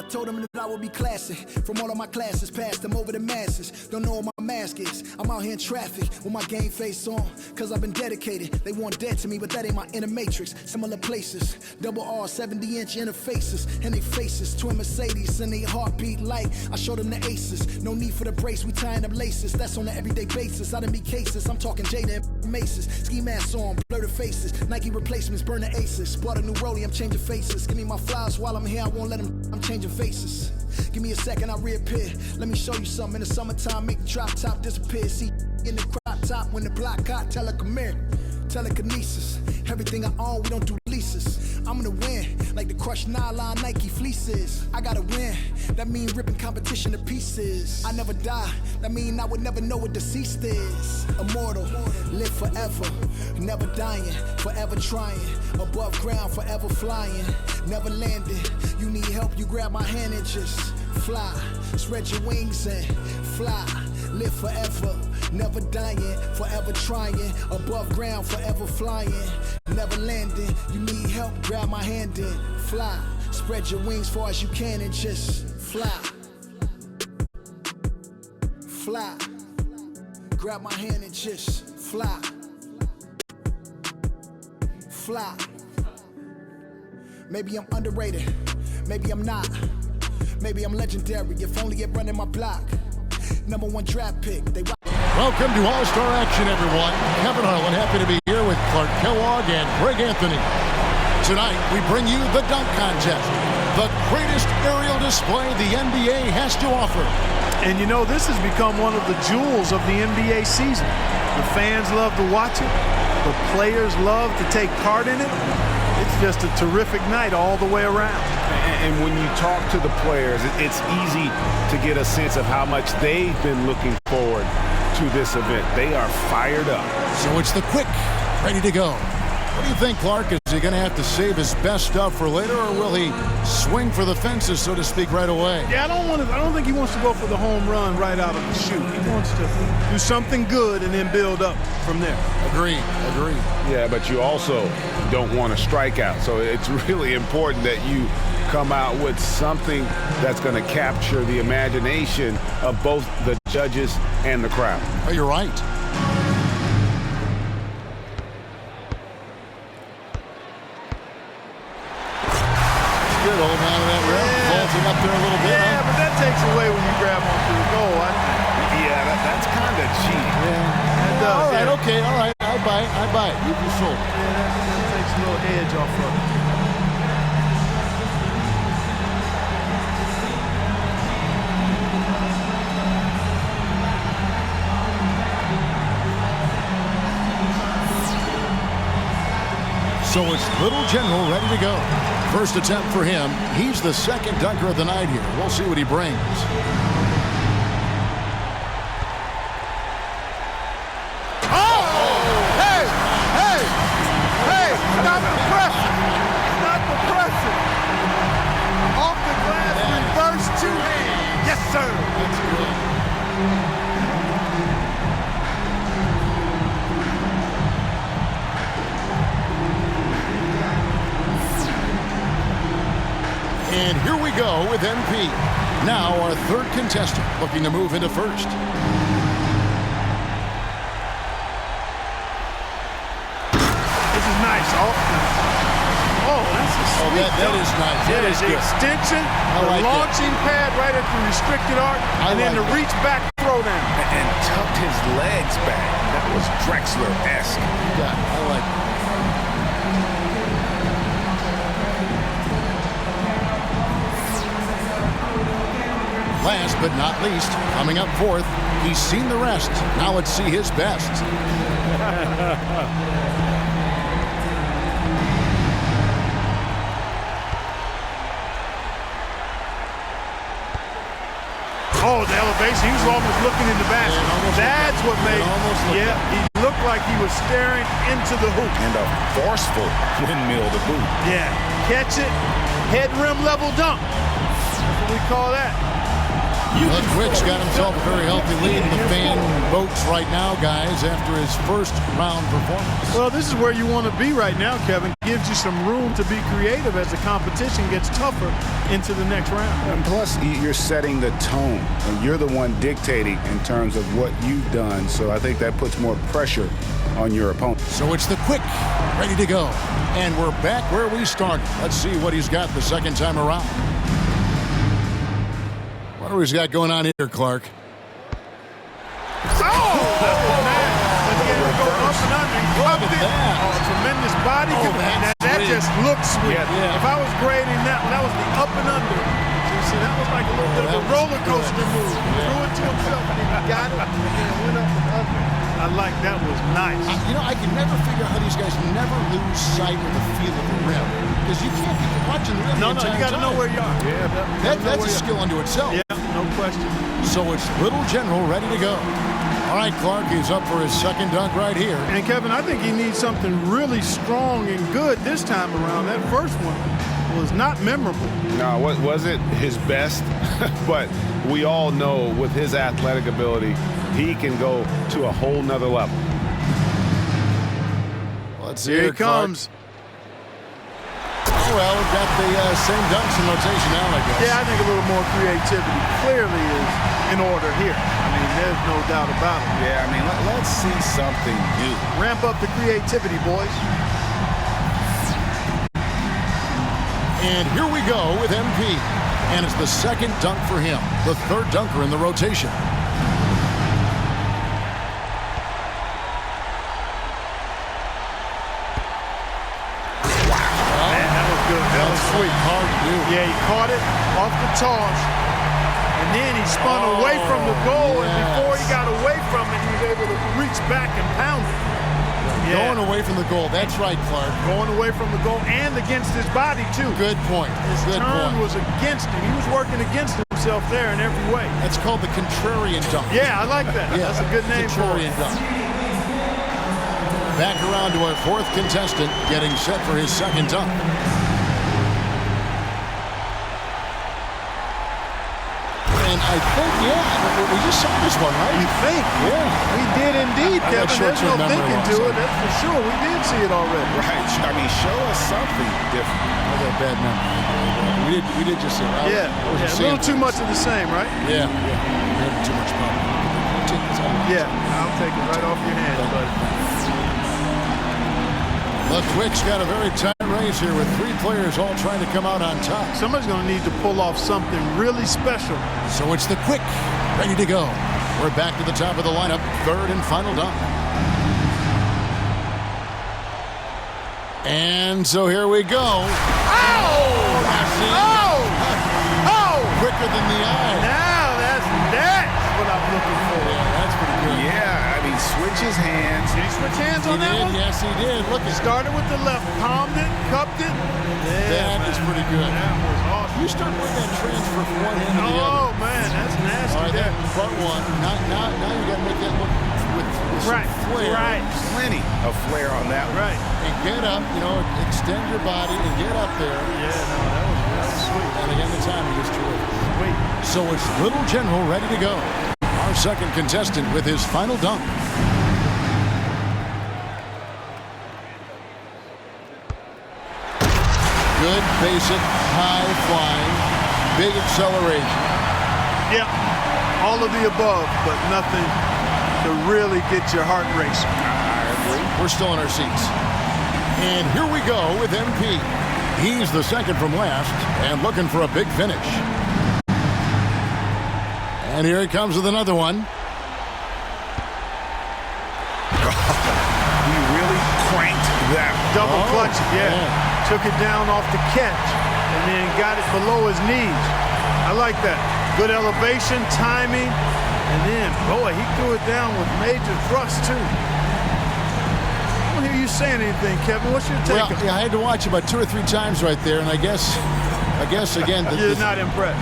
told them that I would be classic. From all of my classes, passed them over the masses. Don't know what my mask is. I'm out here in traffic with my game face on. Cause I've been dedicated. They want dead to me, but that ain't my inner matrix. Similar places. Double R, 70-inch interfaces. And they faces. Twin Mercedes and they heartbeat light. I showed them the aces. No need for the brace. We tying up laces. That's on an everyday basis. I done be cases. I'm talking Jada and Maces. Ski masks on. Blur the faces. Nike replacements. Burn the aces. Bought a new rollie. I'm changing faces. Give me my flowers while I'm here. I won't let them. I'm changing faces. Give me a second, I'll reappear. Let me show you something. In the summertime, make the drop top disappear. See in the crop top when the block got telekinesis. Everything I own, we don't do leases. I'm gonna win, like the crushed nylon Nike fleeces. I gotta win, that mean ripping competition to pieces. I never die, that mean I would never know what deceased is. Immortal, live forever, never dying, forever trying. Above ground, forever flying, never landing. You need help, you grab my hand and just fly. Spread your wings and fly. Live forever, never dying, forever trying. Above ground, forever flying, never landing. You need help, grab my hand and fly. Spread your wings far as you can and just fly. Fly. Grab my hand and just fly. Fly. Maybe I'm underrated, maybe I'm not. Maybe I'm legendary, if only it running my block. #1 draft pick. Welcome to All-Star Action, everyone. Kevin Harlan, happy to be here with Clark Kellogg and Greg Anthony. Tonight, we bring you the dunk contest, the greatest aerial display the NBA has to offer. And you know, this has become one of the jewels of the NBA season. The fans love to watch it. The players love to take part in it. It's just a terrific night all the way around. And when you talk to the players, it's easy to get a sense of how much they've been looking forward to this event. They are fired up. So it's the quick, ready to go. What do you think, Clark? Is he going to have to save his best stuff for later, or will he swing for the fences, so to speak, right away? Yeah, I don't think he wants to go for the home run right out of the chute. He wants to do something good and then build up from there. Agree. Yeah, but you also don't want to strike out. So it's really important that you come out with something that's going to capture the imagination of both the judges and the crowd. Oh, you're right. Good old man of that rim. Vaulting up there a little bit. Yeah, but that takes away when you grab onto the goal. Yeah, that's kind of cheating. That does. All right, yeah. okay, all right. I buy it. You can sold. Yeah, that takes a little edge off of it. So it's Little General ready to go. First attempt for him. He's the second dunker of the night here. We'll see what he brings. Stop the pressure. Stop the pressure. Off the glass, reverse two hands. Yes, sir. That's good. And here we go with MP. Now our third contestant looking to move into first. This is nice. That's a sweet that is nice. That is the good. extension, the like launching pad right at the restricted arc, and then the reach back throwdown. And tucked his legs back. That was Drexler-esque. Yeah, I like it. Last but not least, coming up fourth, he's seen the rest. Now let's see his best. Oh, the elevation. He was almost looking in the basket. That's what made it. Yeah, he looked like he was staring into the hoop. And a forceful windmill to boot. Yeah, catch it, head rim level dunk. That's what we call that. Well, Quick's got himself a very healthy lead in the fan votes right now, guys, after his first round performance. Well, this is where you want to be right now, Kevin. Gives you some room to be creative as the competition gets tougher into the next round. And plus, you're setting the tone. And you're the one dictating in terms of what you've done. So I think that puts more pressure on your opponent. So it's the Quick, ready to go. And we're back where we started. Let's see what he's got the second time around. What do he's got going on here, Clark? Oh, man. Go up and under. Clubbed it. Oh, tremendous body. That just looks sweet. Yeah. If I was grading that one, that was the up and under. You see, that was like a little bit of a roller coaster move. He threw it to himself and he got it and then went up and under. I like that was nice. I can never figure out how these guys never lose sight of the feel of the rim. Because you can't be watching the rim. No, you got to know where you are. Yeah, that's a skill unto itself. Yeah, no question. So it's Little General ready to go. All right, Clark, he's up for his second dunk right here. And, Kevin, I think he needs something really strong and good this time around. That first one was not memorable. No, was it his best? But we all know with his athletic ability, he can go to a whole nother level. Let's see. Here he comes. Well, we've got the same dunks in rotation now, I guess. Yeah, I think a little more creativity clearly is in order here. I mean, there's no doubt about it. Yeah, I mean, let's see something new. Ramp up the creativity, boys. And here we go with MP. And it's the second dunk for him, the third dunker in the rotation. That was sweet. Hard to do. Yeah, he caught it off the toss, and then he spun away from the goal, and before he got away from it, he was able to reach back and pound it. Yeah. Going away from the goal. That's right, Clark. Going away from the goal and against his body, too. Good point. His Good turn point. was against him. He was working against himself there in every way. That's called the contrarian dunk. Yeah, I like that. Yeah, that's a good name for it. contrarian dunk. Back around to our fourth contestant, getting set for his second dunk. And I think, we just saw this one, right? You think? Yeah. We did indeed, Kevin. There's no thinking to it. That's for sure. We did see it already. Right. I mean, show us something different. I got a bad memory. We did just see it. Yeah, a little too much of the same, right? Yeah. We had too much problem. Yeah, I'll take it right off your hands, buddy. The Quick's got a very tight race here with three players all trying to come out on top. Somebody's going to need to pull off something really special. So it's the Quick, ready to go. We're back to the top of the lineup, third and final dunk. And so here we go. Oh! Quicker than the eye. Now that's what I'm looking for. Yeah, that's pretty good. Yeah, I mean, switch his hands. Did he switch hands on that one? Yes, he did. Look, He started with the left, palmed it, cupped it. that is pretty good. That was awesome. You start with that transfer from one hand to the other. Oh, man, that's nasty. All right, there. that's part one. Now you got to make that look with some flair. Right. Plenty of flair on that one. Right. And get up, extend your body and get up there. Yeah, no, that was sweet. And again, the timing is terrific. Sweet. So it's Little General ready to go. Our second contestant with his final dunk. Good, basic, high flying, big acceleration. Yeah, all of the above, but nothing to really get your heart racing. We're still in our seats. And here we go with MP. He's the second from last and looking for a big finish. And here he comes with another one. He really cranked that. Double clutch, yeah. Took it down off the catch and then got it below his knees. I like that. Good elevation, timing, and then, boy, he threw it down with major thrust, too. I don't hear you saying anything, Kevin. What's your take? Well, I had to watch about 2 or 3 times right there, and I guess again, You're not impressed.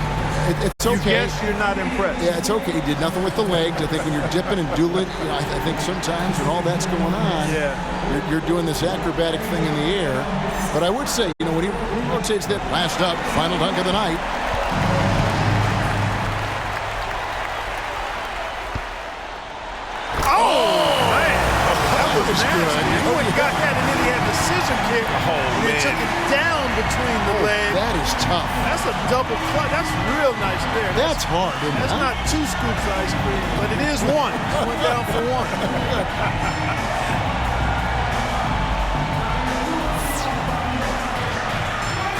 It's okay. You guess you're not impressed. Yeah, it's okay. He did nothing with the legs. I think when you're dipping and dueling, I think sometimes when all that's going on, you're doing this acrobatic thing in the air. But I would say, when he rotates that last up, final dunk of the night. was It's nasty. good. He went and got that, and then he had the scissor kick. And man. took it down between the legs. That is tough. That's a double clutch. That's real nice there. That's hard, isn't it? That's not 2 scoops of ice cream, but it is 1. He went down for 1.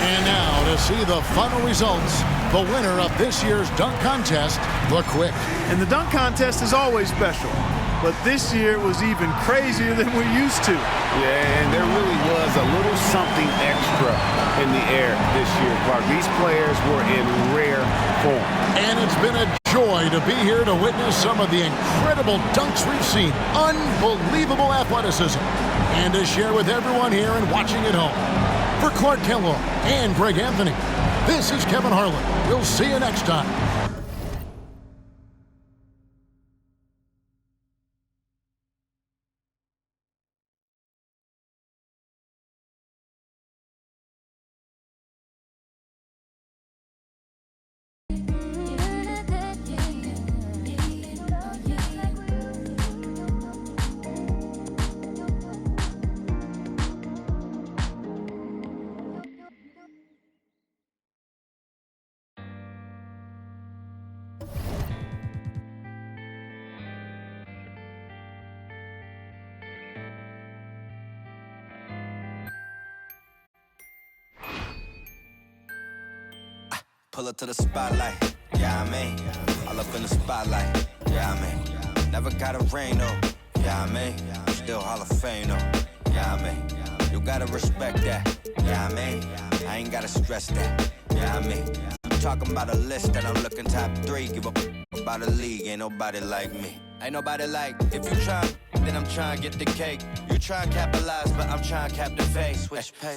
And now to see the final results, the winner of this year's dunk contest, the Quick. And the dunk contest is always special, but this year it was even crazier than we're used to. Yeah, and there really was a little something extra in the air this year, Clark. These players were in rare form. And it's been a joy to be here to witness some of the incredible dunks we've seen. Unbelievable athleticism. And to share with everyone here and watching at home. For Clark Kellogg and Greg Anthony, this is Kevin Harlan. We'll see you next time. Pull up to the spotlight, yeah, I mean. All up in the spotlight, yeah, I mean. Never got a ring, though, yeah, I mean. Still Hall of Fame, though, yeah, I mean. You gotta respect that, yeah, I mean. I ain't gotta stress that, yeah, I mean. I'm talking about a list and I'm looking top 3. Give up about a league, ain't nobody like me. Ain't nobody like, if you try, then I'm trying to get the cake. You try and capitalize, but I'm trying to cap the face.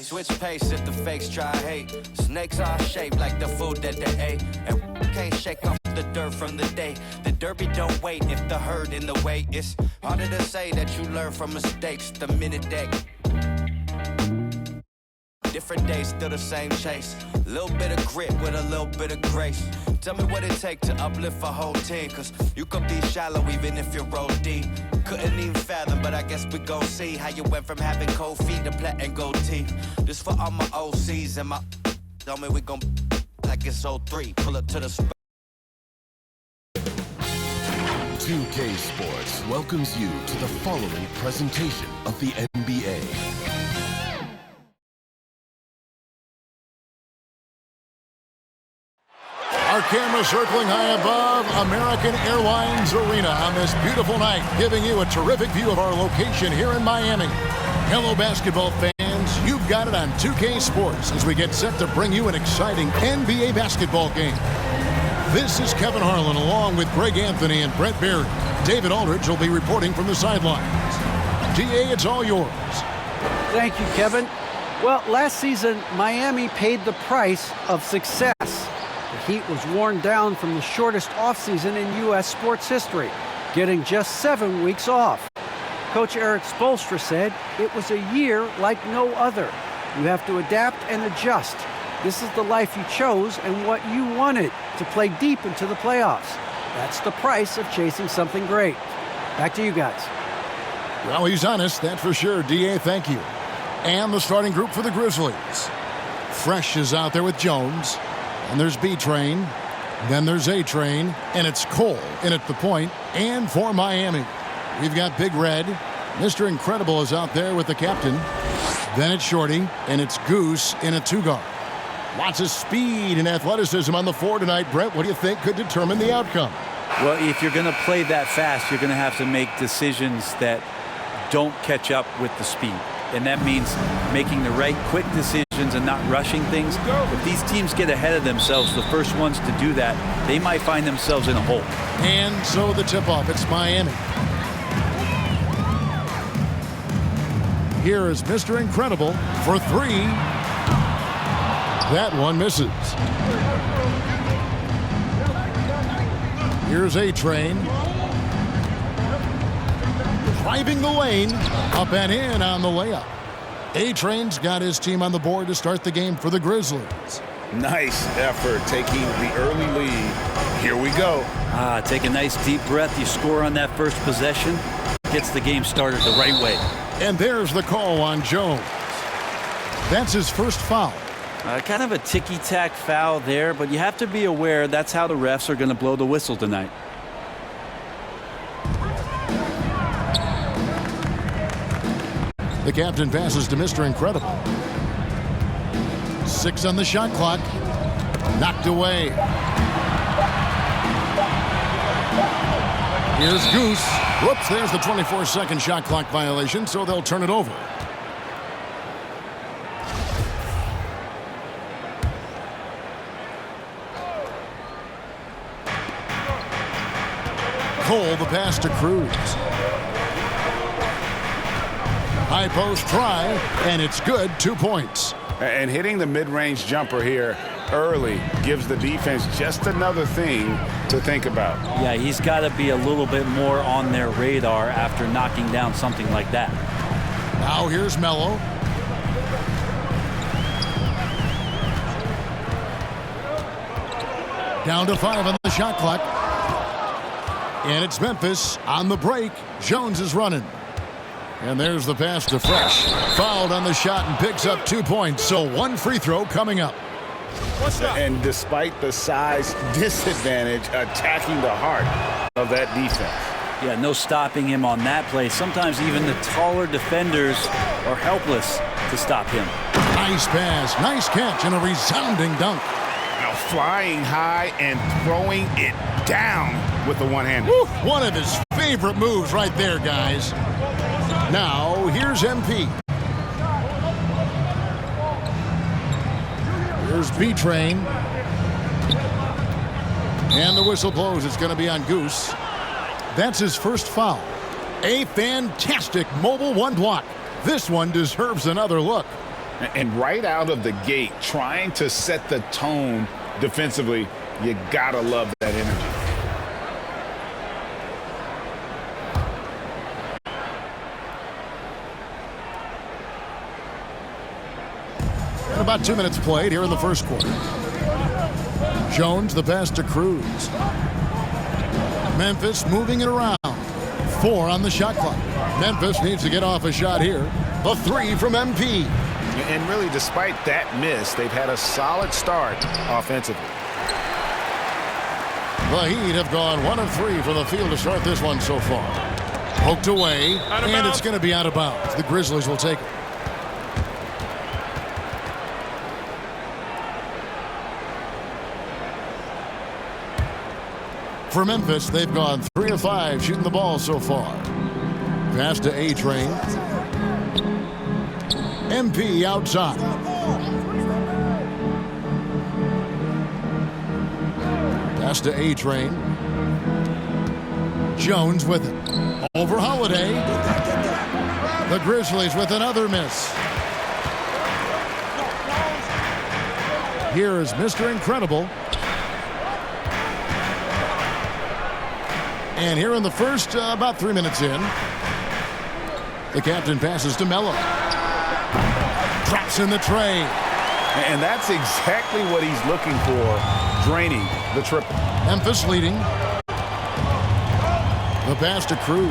Switch pace if the fakes try hate. Snakes are shaped like the food that they ate. And can't shake off the dirt from the day. The derby don't wait if the herd in the way. It's harder to say that you learn from mistakes the minute that. Different days, still the same chase. Little bit of grit with a little bit of grace. Tell me what it take to uplift a whole team. Cause you could be shallow even if you roll deep. Couldn't even fathom, but I guess we gon' see how you went from having cold feet to platinum gold teeth. This for all my OCs and my. Tell me we gon' like it's 03. Pull up to the spot. 2K Sports welcomes you to the following presentation of the NBA. Our camera circling high above American Airlines Arena on this beautiful night, giving you a terrific view of our location here in Miami. Hello, basketball fans. You've got it on 2K Sports as we get set to bring you an exciting NBA basketball game. This is Kevin Harlan along with Greg Anthony and Brent Barry. David Aldridge will be reporting from the sidelines. DA, it's all yours. Thank you, Kevin. Well, last season, Miami paid the price of success. The Heat was worn down from the shortest offseason in U.S. sports history, getting just 7 weeks off. Coach Eric Spoelstra said it was a year like no other. You have to adapt and adjust. This is the life you chose and what you wanted to play deep into the playoffs. That's the price of chasing something great. Back to you guys. Well, he's honest, that's for sure. DA, thank you. And the starting group for the Grizzlies. Fresh is out there with Jones. And there's B-Train. Then there's A-Train. And it's Cole in at the point. And for Miami, we've got Big Red. Mr. Incredible is out there with the captain. Then it's Shorty. And it's Goose in a 2-guard. Lots of speed and athleticism on the floor tonight. Brett, what do you think could determine the outcome? Well, if you're going to play that fast, you're going to have to make decisions that don't catch up with the speed. And that means making the right quick decisions and not rushing things. If these teams get ahead of themselves, the first ones to do that, they might find themselves in a hole. And so the tip-off, it's Miami. Here is Mr. Incredible for 3. That one misses. Here's A-Train. Driving the lane, up and in on the layup. A-Train's got his team on the board to start the game for the Grizzlies. Nice effort taking the early lead. Here we go. Take a nice deep breath. You score on that first possession. gets the game started the right way. And there's the call on Jones. That's his first foul. Kind of a ticky-tack foul there, but you have to be aware that's how the refs are going to blow the whistle tonight. The captain passes to Mr. Incredible. 6 on the shot clock. Knocked away. Here's Goose. Whoops, there's the 24-second shot clock violation, so they'll turn it over. Cole, the pass to Cruz. High post try, and it's good. 2 points. And hitting the mid-range jumper here early gives the defense just another thing to think about. Yeah, he's got to be a little bit more on their radar after knocking down something like that. Now here's Melo. Down to 5 on the shot clock. And it's Memphis on the break. Jones is running. And there's the pass to Fresh. Fouled on the shot and picks up 2 points. So 1 free throw coming up. And despite the size disadvantage, attacking the heart of that defense. Yeah, no stopping him on that play. Sometimes even the taller defenders are helpless to stop him. Nice pass, nice catch, and a resounding dunk. Now flying high and throwing it down with the one-hander. One of his favorite moves right there, guys. Now, here's MP. Here's B-Train. And the whistle blows. It's going to be on Goose. That's his first foul. A fantastic mobile one block. This one deserves another look. And right out of the gate, trying to set the tone defensively, you gotta love that energy. And about 2 minutes played here in the first quarter. Jones, the pass to Cruz. Memphis moving it around. 4 on the shot clock. Memphis needs to get off a shot here. A 3 from MP. And really, despite that miss, they've had a solid start offensively. The Heat have gone 1 of 3 from the field to start this one so far. Poked away, and it's going to be out of bounds. The Grizzlies will take it. For Memphis, they've gone 3 of 5 shooting the ball so far. Pass to A-Train. MP outside. Pass to A-Train. Jones with it. Over Holiday. The Grizzlies with another miss. Here is Mr. Incredible. And here in the first, about 3 minutes in, the captain passes to Melo. Drops in the tray. And that's exactly what he's looking for, draining the triple. Memphis leading. The pass to Cruz.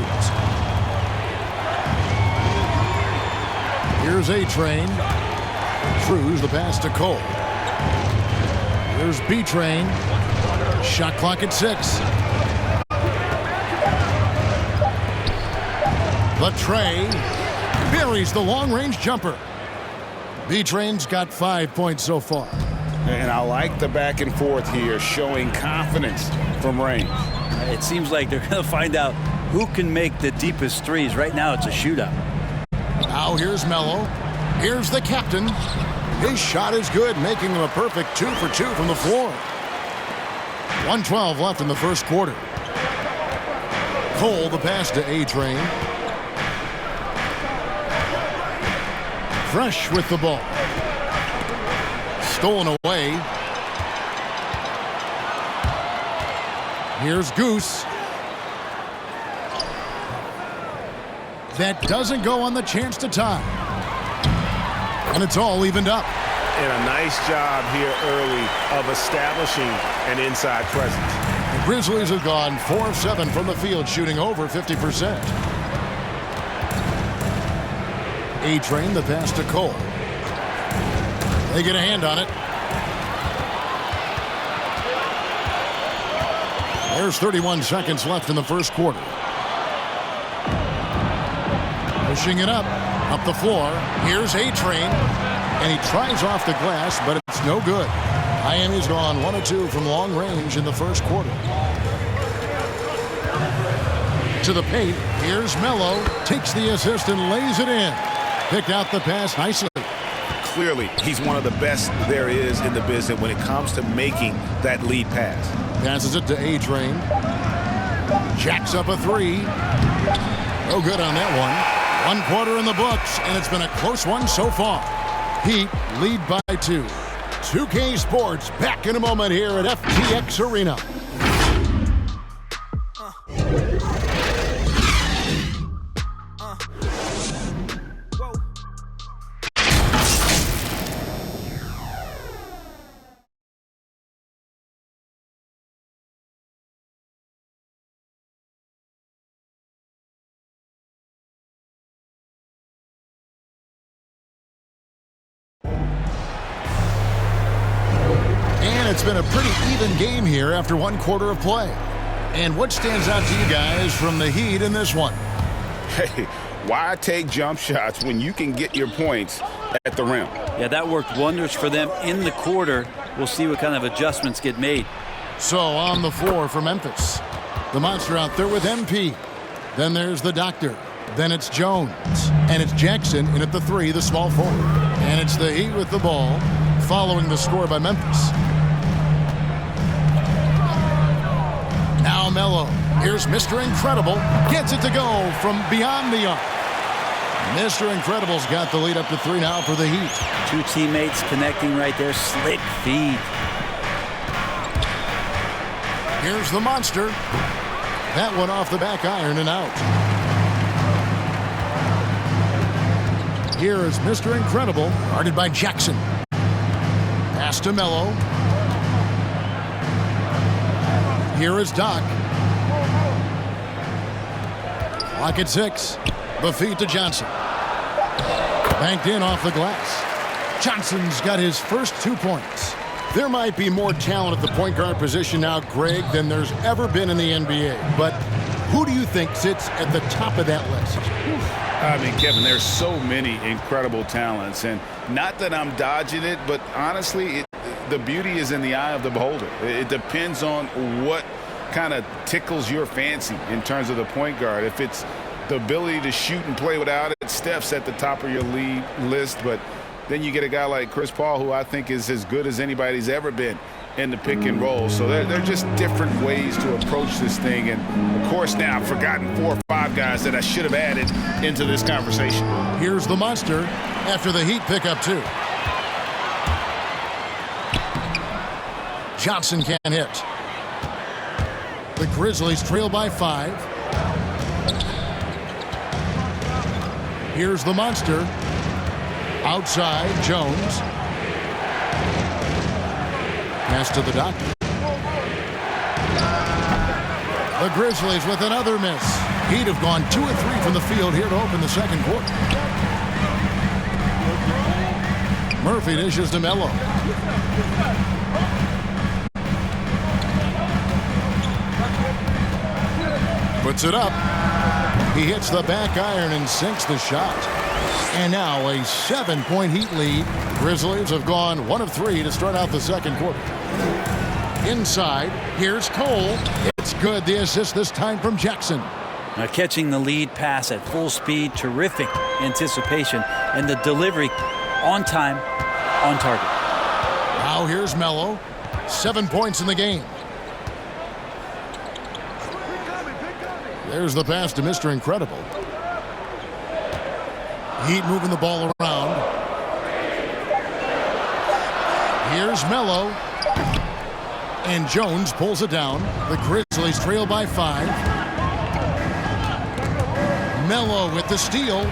Here's A-Train. Cruz, the pass to Cole. Here's B-Train. Shot clock at 6. The tray buries the long-range jumper. B-Train's got 5 points so far. And I like the back and forth here, showing confidence from range. It seems like they're going to find out who can make the deepest threes. Right now, it's a shootout. Now here's Melo. Here's the captain. His shot is good, making him a perfect 2 for 2 from the floor. 1:12 left in the first quarter. Cole, the pass to A-Train. Fresh with the ball. Stolen away. Here's Goose. That doesn't go on the chance to tie. And it's all evened up. And a nice job here early of establishing an inside presence. The Grizzlies have gone 4 of 7 from the field, shooting over 50%. A-Train, the pass to Cole. They get a hand on it. There's 31 seconds left in the first quarter. Pushing it up the floor. Here's A-Train, and he tries off the glass, but it's no good. Miami's gone 1 of 2 from long range in the first quarter. To the paint. Here's Melo. Takes the assist and lays it in. Picked out the pass nicely. Clearly, he's one of the best there is in the business when it comes to making that lead pass. Passes it to A-Train. Jacks up a 3. No good on that one. 1 quarter in the books, and it's been a close one so far. Heat lead by 2. 2K Sports back in a moment here at FTX Arena. It's been a pretty even game here after 1 quarter of play. And what stands out to you guys from the Heat in this one? Hey, why take jump shots when you can get your points at the rim? Yeah, that worked wonders for them in the quarter. We'll see what kind of adjustments get made. So on the floor for Memphis. The monster out there with MP. Then there's the doctor. Then it's Jones. And it's Jackson in at the 3, the small forward. And it's the Heat with the ball, following the score by Memphis. Now Melo. Here's Mr. Incredible. Gets it to go from beyond the arc. Mr. Incredible's got the lead up to 3 now for the Heat. 2 teammates connecting right there. Slick feed. Here's the monster. That one off the back iron and out. Here is Mr. Incredible, guarded by Jackson. Pass to Melo. Here is Doc. Clock at 6. The feed to Johnson. Banked in off the glass. Johnson's got his first 2 points. There might be more talent at the point guard position now, Greg, than there's ever been in the NBA. But who do you think sits at the top of that list? I mean, Kevin, there's so many incredible talents. And not that I'm dodging it, but honestly, the beauty is in the eye of the beholder. It depends on what kind of tickles your fancy in terms of the point guard. If it's the ability to shoot and play without it, Steph's at the top of your league list. But then you get a guy like Chris Paul, who I think is as good as anybody's ever been in the pick and roll. So they're just different ways to approach this thing. And, of course, now I've forgotten 4 or 5 guys that I should have added into this conversation. Here's the monster after the Heat pick up 2. Johnson can't hit. The Grizzlies trail by 5. Here's the monster. Outside, Jones. Pass to the doctor. The Grizzlies with another miss. Heat have gone 2 of 3 from the field here to open the second quarter. Murphy dishes to Melo. Puts it up. He hits the back iron and sinks the shot. And now a 7-point Heat lead. Grizzlies have gone 1 of 3 to start out the second quarter. Inside, here's Cole. It's good. The assist this time from Jackson. Now catching the lead pass at full speed. Terrific anticipation. And the delivery on time, on target. Now here's Melo. 7 points in the game. There's the pass to Mr. Incredible. Heat moving the ball around. Here's Melo. And Jones pulls it down. The Grizzlies trail by 5. Melo with the steal.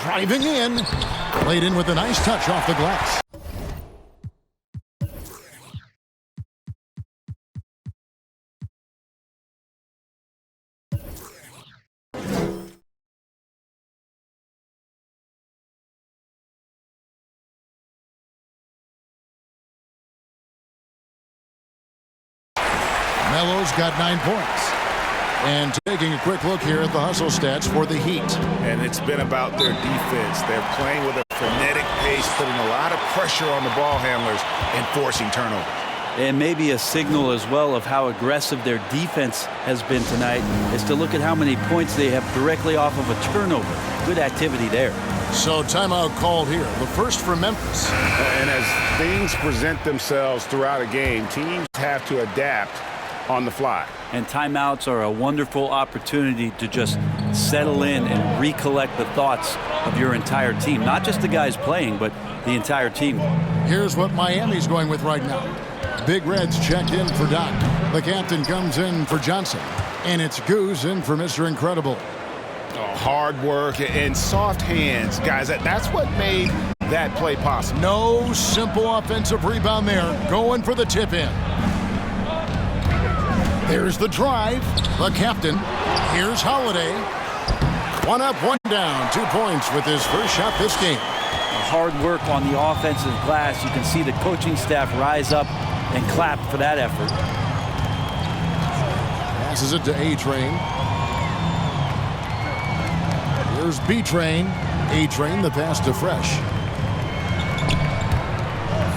Driving in. Played in with a nice touch off the glass. Melo's got 9 points. And taking a quick look here at the hustle stats for the Heat. And it's been about their defense. They're playing with a frenetic pace, putting a lot of pressure on the ball handlers and forcing turnovers. And maybe a signal as well of how aggressive their defense has been tonight is to look at how many points they have directly off of a turnover. Good activity there. So timeout called here. The first for Memphis. And as things present themselves throughout a game, teams have to adapt on the fly. And timeouts are a wonderful opportunity to just settle in and recollect the thoughts of your entire team. Not just the guys playing, but the entire team. Here's what Miami's going with right now. Big Reds check in for Doc. The captain comes in for Johnson. And it's Goose in for Mr. Incredible. Hard work and soft hands, guys. That's what made that play possible. No simple offensive rebound there. Going for the tip-in. There's the drive. The captain. Here's Holiday. 1 up, 1 down. 2 points with his first shot this game. Hard work on the offensive glass. You can see the coaching staff rise up and clap for that effort. Passes it to A-Train. Here's B-Train. A-Train, the pass to Fresh.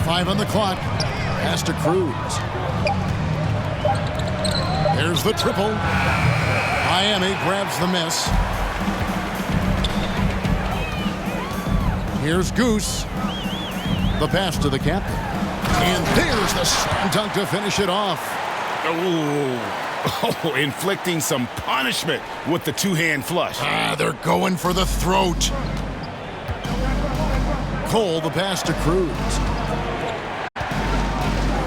5 on the clock. Pass to Cruz. There's the triple. Miami grabs the miss. Here's Goose. The pass to the captain. And there's the slam dunk to finish it off. Oh, inflicting some punishment with the two-hand flush. They're going for the throat. Cole, the pass to Cruz.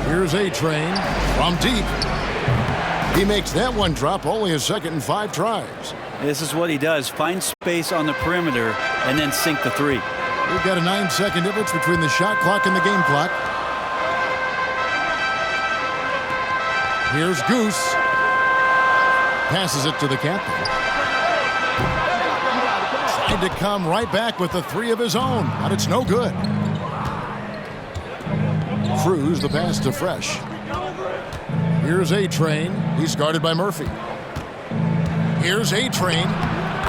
Here's A-Train from deep. He makes that one drop, only a second and 5 tries. This is what he does. Find space on the perimeter and then sink the 3. We've got a 9-second difference between the shot clock and the game clock. Here's Goose. Passes it to the captain. Tried to come right back with the 3 of his own, but it's no good. Cruz, the pass to Fresh. Here's A-Train. He's guarded by Murphy. Here's A-Train.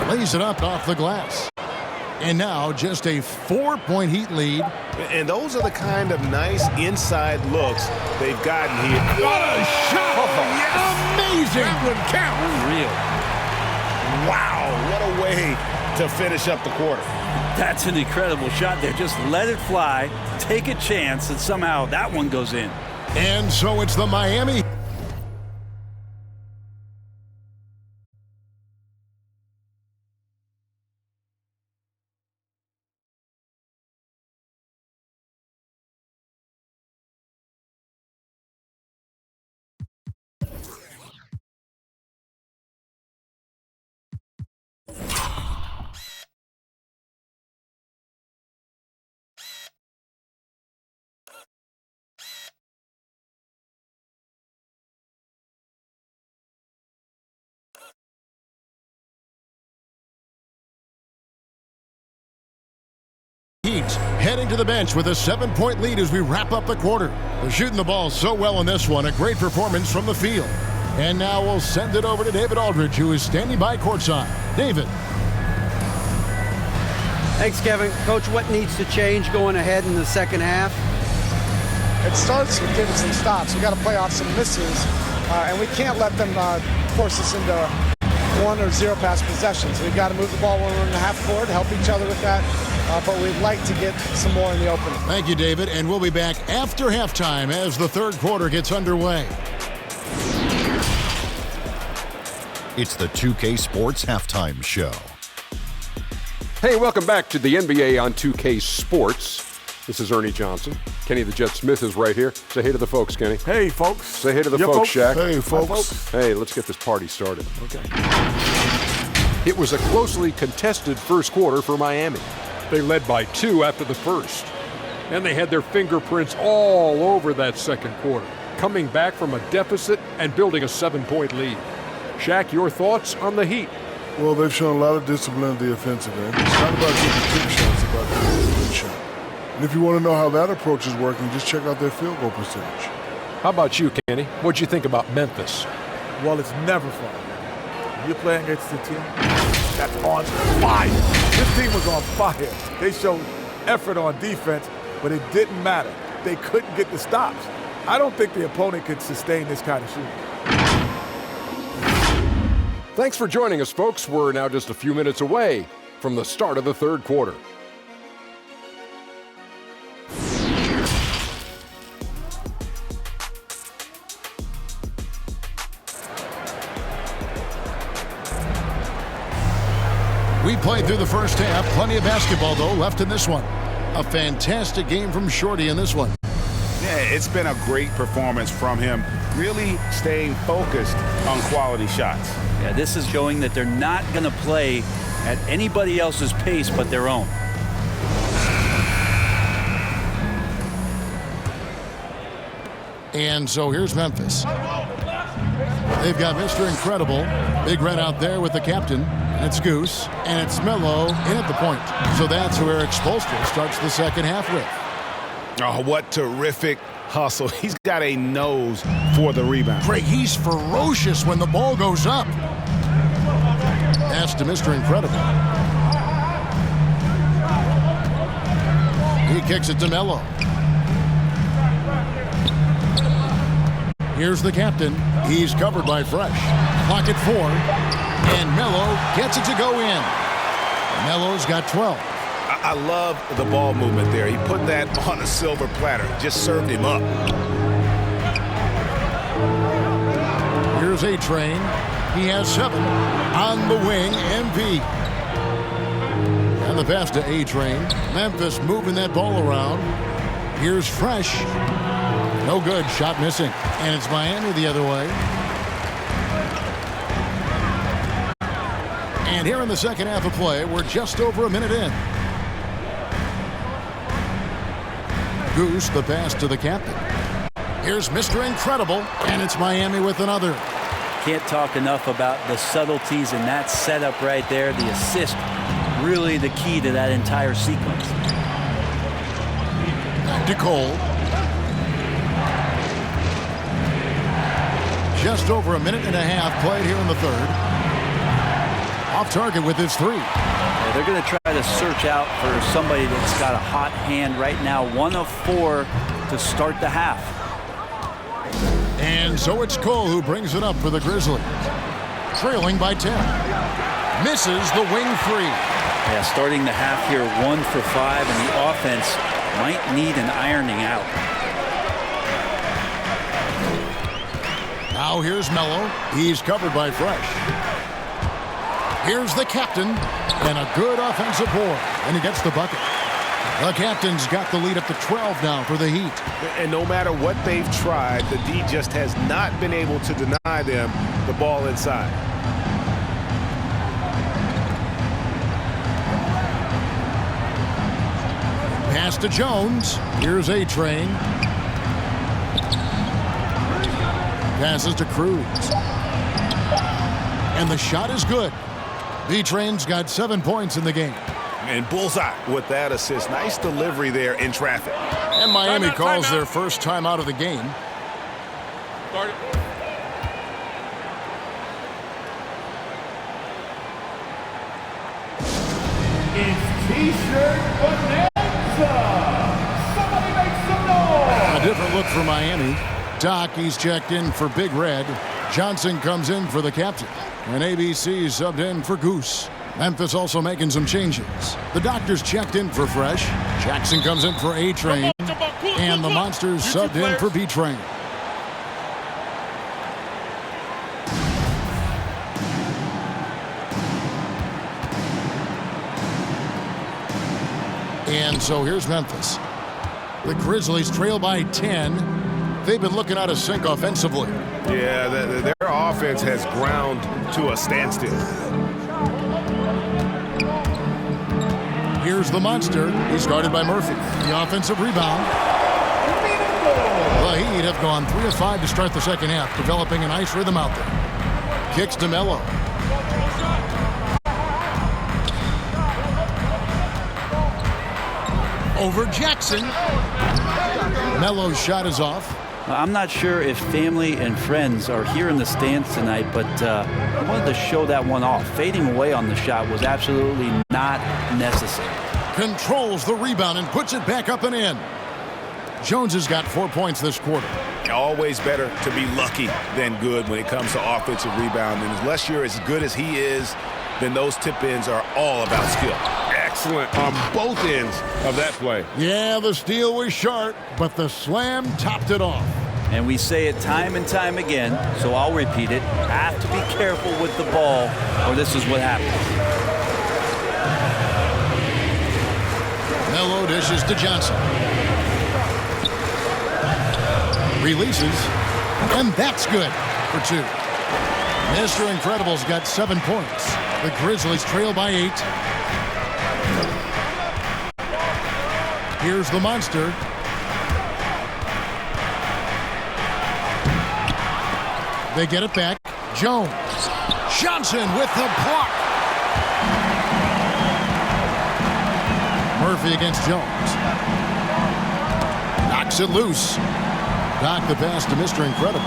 Lays it up off the glass. And now just a 4-point Heat lead. And those are the kind of nice inside looks they've gotten here. What a shot! Yes. Amazing! That would count. Unreal. Wow, what a way to finish up the quarter. That's an incredible shot there. Just let it fly, take a chance, and somehow that one goes in. And so it's the Miami. Heat heading to the bench with a 7-point lead as we wrap up the quarter. They're shooting the ball so well in this one. A great performance from the field. And now we'll send it over to David Aldridge, who is standing by courtside. David. Thanks, Kevin. Coach, what needs to change going ahead in the second half? It starts with getting some stops. We got to play off some misses, and we can't let them force us into 1 or 0 pass possessions. We've got to move the ball when we're in the half court, help each other with that. But we'd like to get some more in the open. Thank you, David. And we'll be back after halftime as the third quarter gets underway. It's the 2K Sports Halftime Show. Hey, welcome back to the NBA on 2K Sports. This is Ernie Johnson. Kenny the Jet Smith is right here. Say hey to the folks, Kenny. Hey, folks. Say hey to the folks, Shaq. Hey, folks. Hey, let's get this party started. Okay. It was a closely contested first quarter for Miami. They led by 2 after the first. And they had their fingerprints all over that second quarter, coming back from a deficit and building a 7-point lead. Shaq, your thoughts on the Heat? Well, they've shown a lot of discipline at the offensive end. It's not about getting trick shots, it's about getting a good shot. And if you want to know how that approach is working, just check out their field goal percentage. How about you, Kenny? What'd you think about Memphis? Well, it's never fun. You're playing against a team that's on fire. This team was on fire. They showed effort on defense, but it didn't matter. They couldn't get the stops. I don't think the opponent could sustain this kind of shooting. Thanks for joining us, folks. We're now just a few minutes away from the start of the third quarter. We played through the first half. Plenty of basketball, though, left in this one. A fantastic game from Shorty in this one. Yeah, it's been a great performance from him, really staying focused on quality shots. Yeah, this is showing that they're not going to play at anybody else's pace but their own. And so here's Memphis. They've got Mr. Incredible. Big Red out there with the captain. And it's Goose. And it's Melo in at the point. So that's who Eric Spoelstra starts the second half with. Oh, what terrific hustle. He's got a nose for the rebound. Craig, he's ferocious when the ball goes up. Pass to Mr. Incredible. He kicks it to Melo. Here's the captain. He's covered by Fresh. Clock at 4. And Melo gets it to go in. Melo's got 12. I love the ball movement there. He put that on a silver platter. Just served him up. Here's A-Train. He has 7. On the wing, MP. And the pass to A-Train. Memphis moving that ball around. Here's Fresh. No good. Shot missing. And it's Miami the other way. And here in the second half of play, we're just over a minute in. Goose, the pass to the captain. Here's Mr. Incredible, and it's Miami with another. Can't talk enough about the subtleties in that setup right there. The assist, really the key to that entire sequence. Back to Cole. Just over a minute and a half played here in the third. Off target with his 3. Yeah, they're going to try to search out for somebody that's got a hot hand right now. 1 of 4 to start the half. And so it's Cole who brings it up for the Grizzlies. Trailing by 10. Misses the wing 3. Yeah, starting the half here 1 for 5, and the offense might need an ironing out. Now here's Melo. He's covered by Fresh. Here's the captain, and a good offensive board, and he gets the bucket. The captain's got the lead up to 12 now for the Heat. And no matter what they've tried, the D just has not been able to deny them the ball inside. Pass to Jones. Here's A-Train. Passes to Cruz. And the shot is good. B-Train's got 7 points in the game. And bullseye with that assist. Nice delivery there in traffic. And Miami calls their first time out of the game. Start it. It's T-shirt bonanza. Somebody make some noise. A different look for Miami. Doc, he's checked in for Big Red. Johnson comes in for the captain. And ABC subbed in for Goose. Memphis also making some changes. The Doctors checked in for Fresh. Jackson comes in for A-Train. And the Monsters subbed in for B-Train. And so here's Memphis. The Grizzlies trail by 10. They've been looking out of sync offensively. Yeah, their offense has ground to a standstill. Here's the Monster. He's guarded by Murphy. The offensive rebound. The Heat have gone 3 of 5 to start the second half, developing a nice rhythm out there. Kicks to Melo. Over Jackson. Melo's shot is off. I'm not sure if family and friends are here in the stands tonight, but I wanted to show that one off. Fading away on the shot was absolutely not necessary. Controls the rebound and puts it back up and in. Jones has got 4 points this quarter. Always better to be lucky than good when it comes to offensive rebound. And unless you're as good as he is, then those tip-ins are all about skill. Excellent on both ends of that play. Yeah, the steal was sharp, but the slam topped it off. And we say it time and time again, so I'll repeat it. Have to be careful with the ball, or this is what happens. Melo dishes to Johnson. Releases, and that's good for 2. Mr. Incredible's got 7 points. The Grizzlies trail by 8. Here's the monster. They get it back. Jones. Johnson with the block. Murphy against Jones. Knocks it loose. Knock the pass to Mr. Incredible.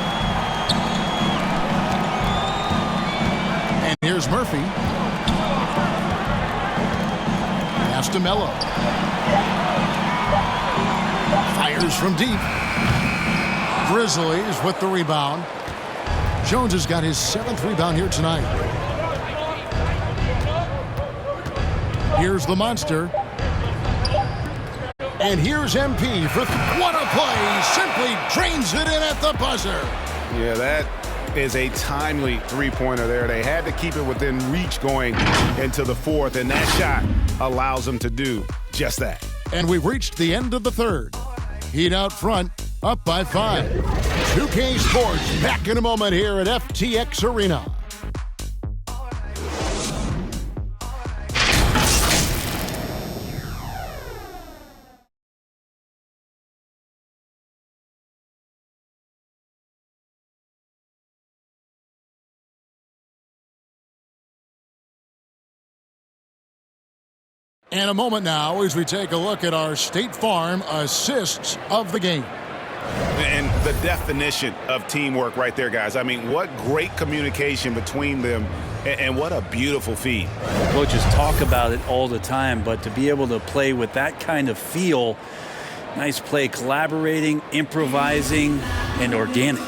And here's Murphy. Pass to Melo. Fires from deep. Grizzlies with the rebound. Jones has got his 7th rebound here tonight. Here's the monster. And here's MP for what a play. Simply drains it in at the buzzer. Yeah, that is a timely three-pointer there. They had to keep it within reach going into the 4th, and that shot allows them to do just that. And we've reached the end of the 3rd. Heat out front, up by 5. 2K Sports back in a moment here at FTX Arena. And a moment now as we take a look at our State Farm assists of the game. And the definition of teamwork right there, guys. I mean, what great communication between them, and what a beautiful feed. Coaches talk about it all the time, but to be able to play with that kind of feel, nice play, collaborating, improvising, and organic.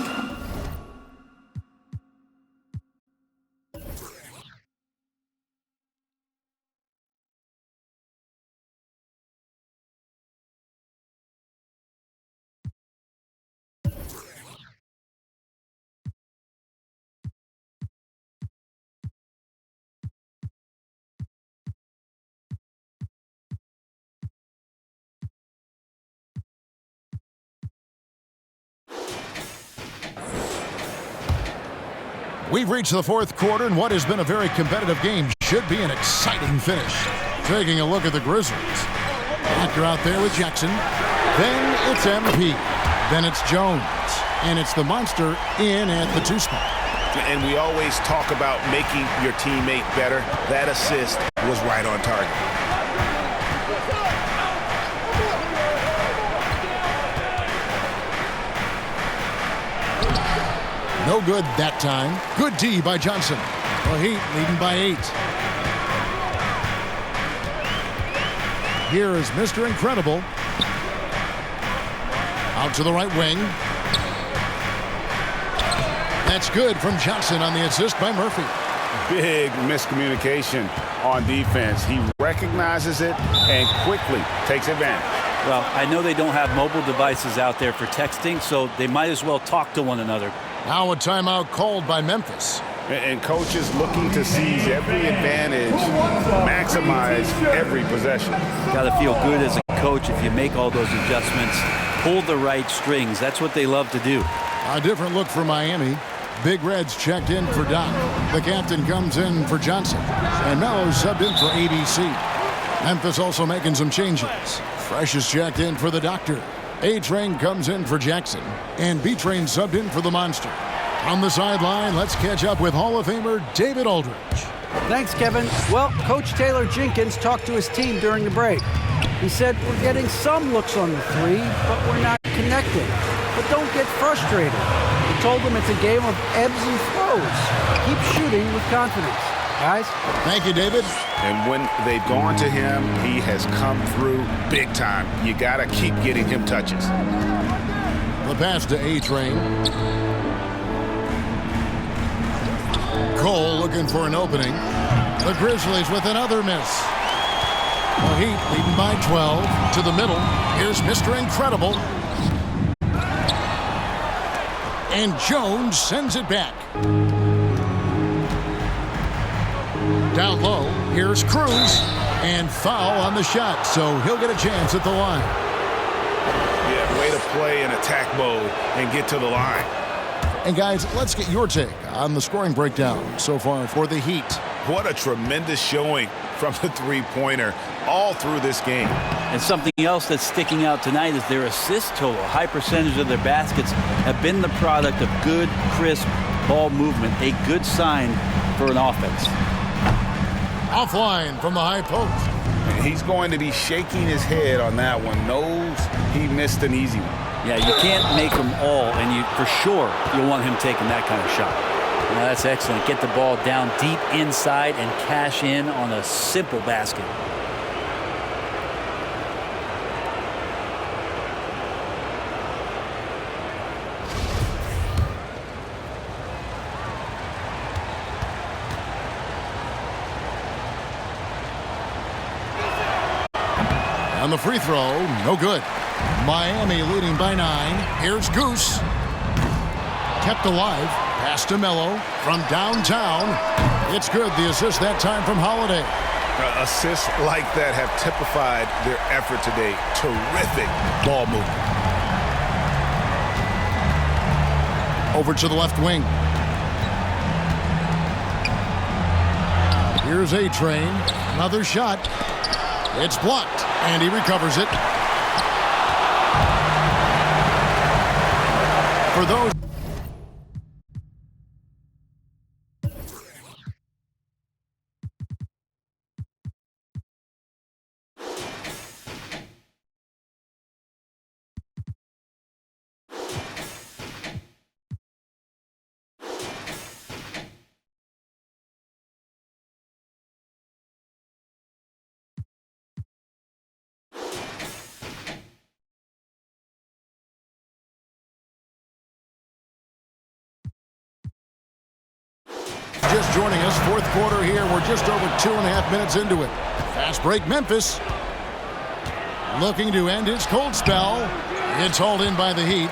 We've reached the 4th quarter, and what has been a very competitive game should be an exciting finish. Taking a look at the Grizzlies. Actor out there with Jackson. Then it's MP. Then it's Jones. And it's the monster in at the 2 spot. And we always talk about making your teammate better. That assist was right on target. No good that time. Good D by Johnson. The Heat leading by 8. Here is Mr. Incredible. Out to the right wing. That's good from Johnson on the assist by Murphy. Big miscommunication on defense. He recognizes it and quickly takes advantage. Well, I know they don't have mobile devices out there for texting, so they might as well talk to one another. Now a timeout called by Memphis. And coaches looking to seize every advantage, maximize every possession. Got to feel good as a coach if you make all those adjustments, pull the right strings. That's what they love to do. A different look for Miami. Big Red's checked in for Doc. The captain comes in for Johnson. And Melo's subbed in for ABC. Memphis also making some changes. Fresh is checked in for the Doctor. A-Train comes in for Jackson. And B-Train subbed in for the Monster. On the sideline, let's catch up with Hall of Famer David Aldridge. Thanks, Kevin. Well, Coach Taylor Jenkins talked to his team during the break. He said, we're getting some looks on the 3, but we're not connecting. but don't get frustrated. He told them it's a game of ebbs and flows. Keep shooting with confidence. Guys? Thank you, David. And when they've gone to him, he has come through big time. You got to keep getting him touches. The pass to A-Train. Cole looking for an opening. The Grizzlies with another miss. The Heat leading by 12 to the middle. Here's Mr. Incredible. And Jones sends it back. Down low, here's Cruz, and foul on the shot, so he'll get a chance at the line. Yeah, way to play in attack mode and get to the line. And guys, let's get your take on the scoring breakdown so far for the Heat. What a tremendous showing from the three-pointer all through this game. And something else that's sticking out tonight is their assist total. A high percentage of their baskets have been the product of good, crisp ball movement, a good sign for an offense. Offline from the high post. He's going to be shaking his head on that one. Knows he missed an easy one. Yeah, you can't make them all, and you for sure you'll want him taking that kind of shot. Now that's excellent. Get the ball down deep inside and cash in on a simple basket. On the free throw, no good. Miami leading by 9. Here's Goose. Kept alive. Pass to Melo from downtown. It's good. The assist that time from Holiday. Assists like that have typified their effort today. Terrific ball movement. Over to the left wing. Here's A-Train. Another shot. It's blocked, and he recovers it. For those just joining us, fourth quarter here. We're just over 2.5 minutes into it. Fast break, Memphis. Looking to end his cold spell. It's hauled in by the Heat.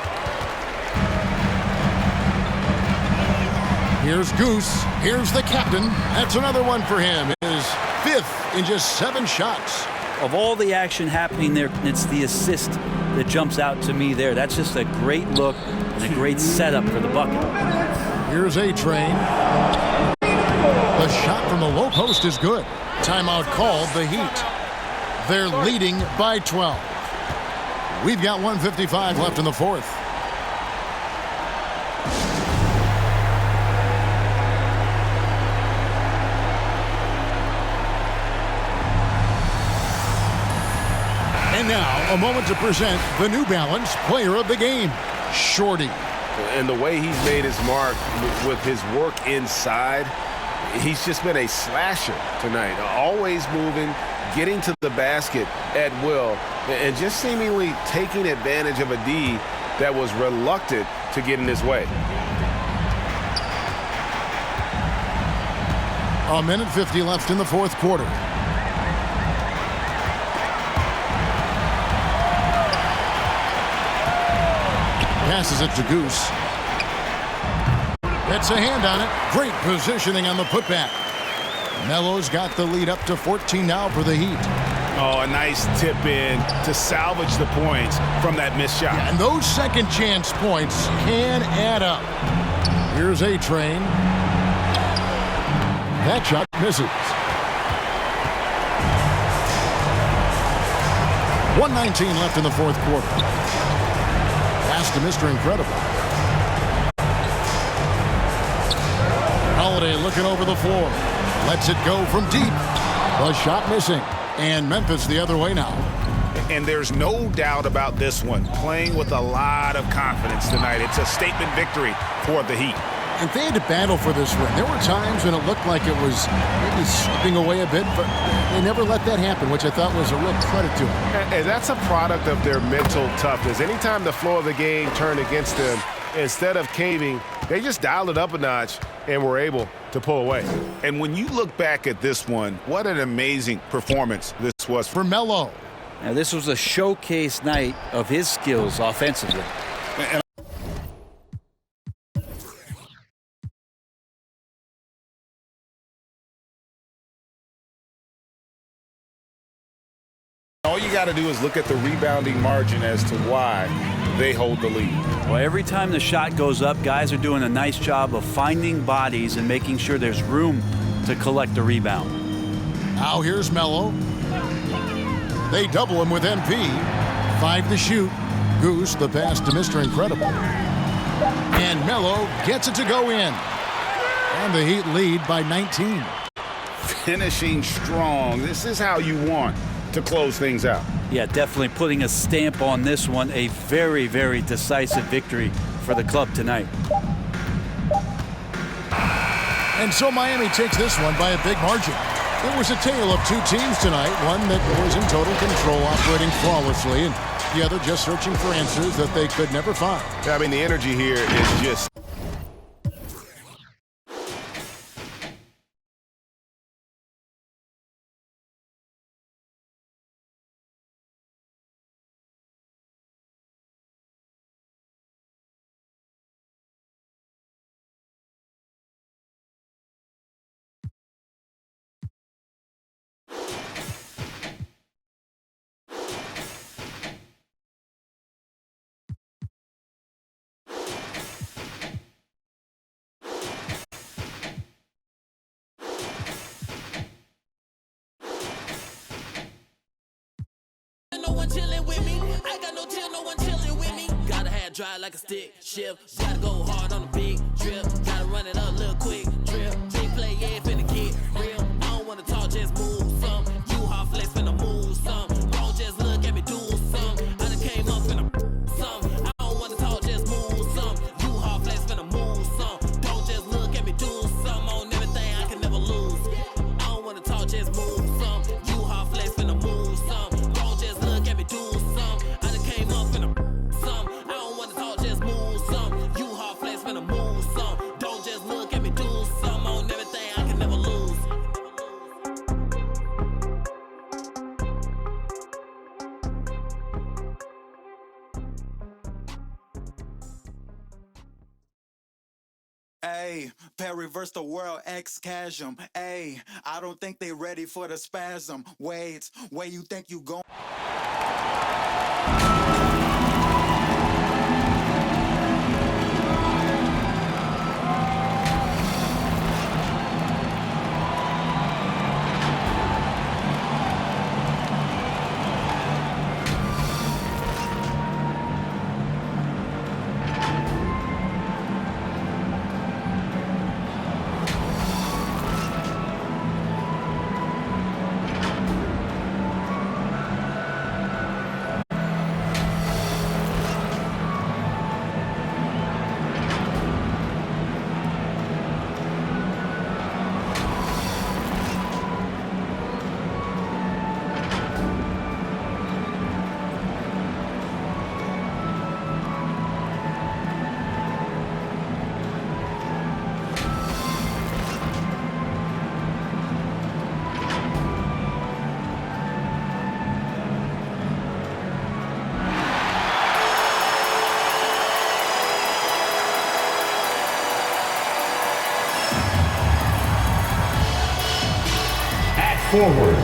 Here's Goose. Here's the captain. That's another one for him. His 5th in just 7 shots. Of all the action happening there, it's the assist that jumps out to me there. That's just a great look and a great setup for the bucket. Here's A-Train. The shot from the low post is good. Timeout called, the Heat. They're leading by 12. We've got 1:55 left in the fourth. And now, a moment to present the New Balance Player of the Game, Shorty. And the way he's made his mark with his work inside, he's just been a slasher tonight. Always moving, getting to the basket at will, and just seemingly taking advantage of a D that was reluctant to get in his way. 1:50 left in the fourth quarter. Passes it to Goose. Gets a hand on it. Great positioning on the putback. Melo's got the lead up to 14 now for the Heat. Oh, a nice tip in to salvage the points from that missed shot. Yeah, and those second chance points can add up. Here's A-Train. That shot misses. 1:19 left in the fourth quarter. Pass to Mr. Incredible. Holiday looking over the floor. Lets it go from deep. The shot missing. And Memphis the other way now. and there's no doubt about this one. Playing with a lot of confidence tonight. It's a statement victory for the Heat. And they had to battle for this win. There were times when it looked like it was maybe slipping away a bit, but they never let that happen, which I thought was a real credit to them. And that's a product of their mental toughness. Anytime the flow of the game turned against them, instead of caving, they just dialed it up a notch and were able to pull away. And when you look back at this one, what an amazing performance this was for Melo. Now, this was a showcase night of his skills offensively. All you got to do is look at the rebounding margin as to why they hold the lead. Well, every time the shot goes up, guys are doing a nice job of finding bodies and making sure there's room to collect the rebound. Now here's Melo. They double him with MP. 5 to shoot. Goose, the pass to Mr. Incredible. And Melo gets it to go in. And the Heat lead by 19. Finishing strong. This is how you want to close things out. Yeah, definitely putting a stamp on this one. A very, very decisive victory for the club tonight. And so Miami takes this one by a big margin. It was a tale of two teams tonight, one that was in total control, operating flawlessly, and the other just searching for answers that they could never find. I mean, the energy here is just... No one chilling with me. I got no chill, no one chilling with me. Gotta have dry like a stick shift. Gotta go hard on a big trip. Gotta run it up, little quick trip. Big play, yeah, finna get real. I don't wanna talk, just move some. You hard flex, finna move some. Don't just look at me do some. I done came up finna some. I don't wanna talk, just move some. You hard flex, finna move some. Don't just look at me do some. On everything I can never lose. I don't wanna talk, just move some. You hard flex, finna move some. Do some. I done came up in a some. I don't wanna talk, just move some. You hard flex finna move some. Don't just look at me do some. On everything I can never lose. Ayy, pair reverse the world, X chasm. Ayy, I don't think they ready for the spasm. Wait, where you think you going? Forward.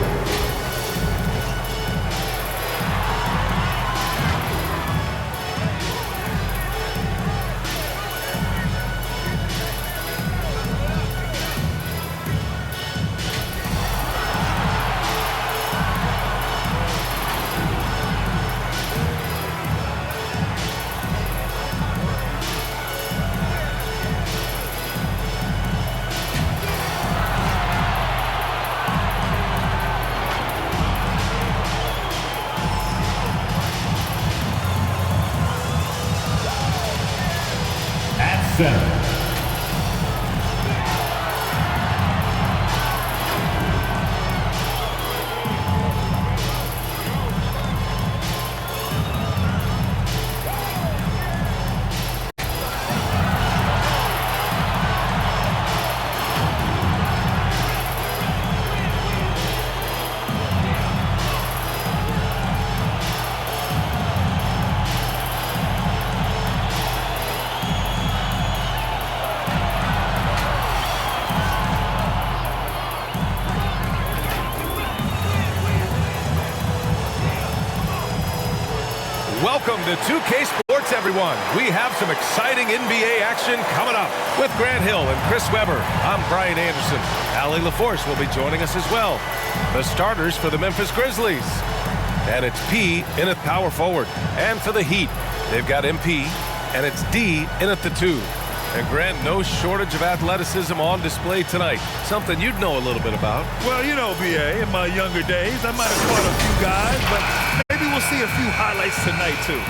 center. Welcome to 2K Sports, everyone. We have some exciting NBA action coming up with Grant Hill and Chris Webber. I'm Brian Anderson. Allie LaForce will be joining us as well. The starters for the Memphis Grizzlies. And it's P in at power forward. And for the Heat, they've got MP, and it's D in at the 2. And Grant, no shortage of athleticism on display tonight. Something you'd know a little bit about. Well, you know, BA, in my younger days, I might have caught a few guys, but maybe we'll see a few highlights tonight, too.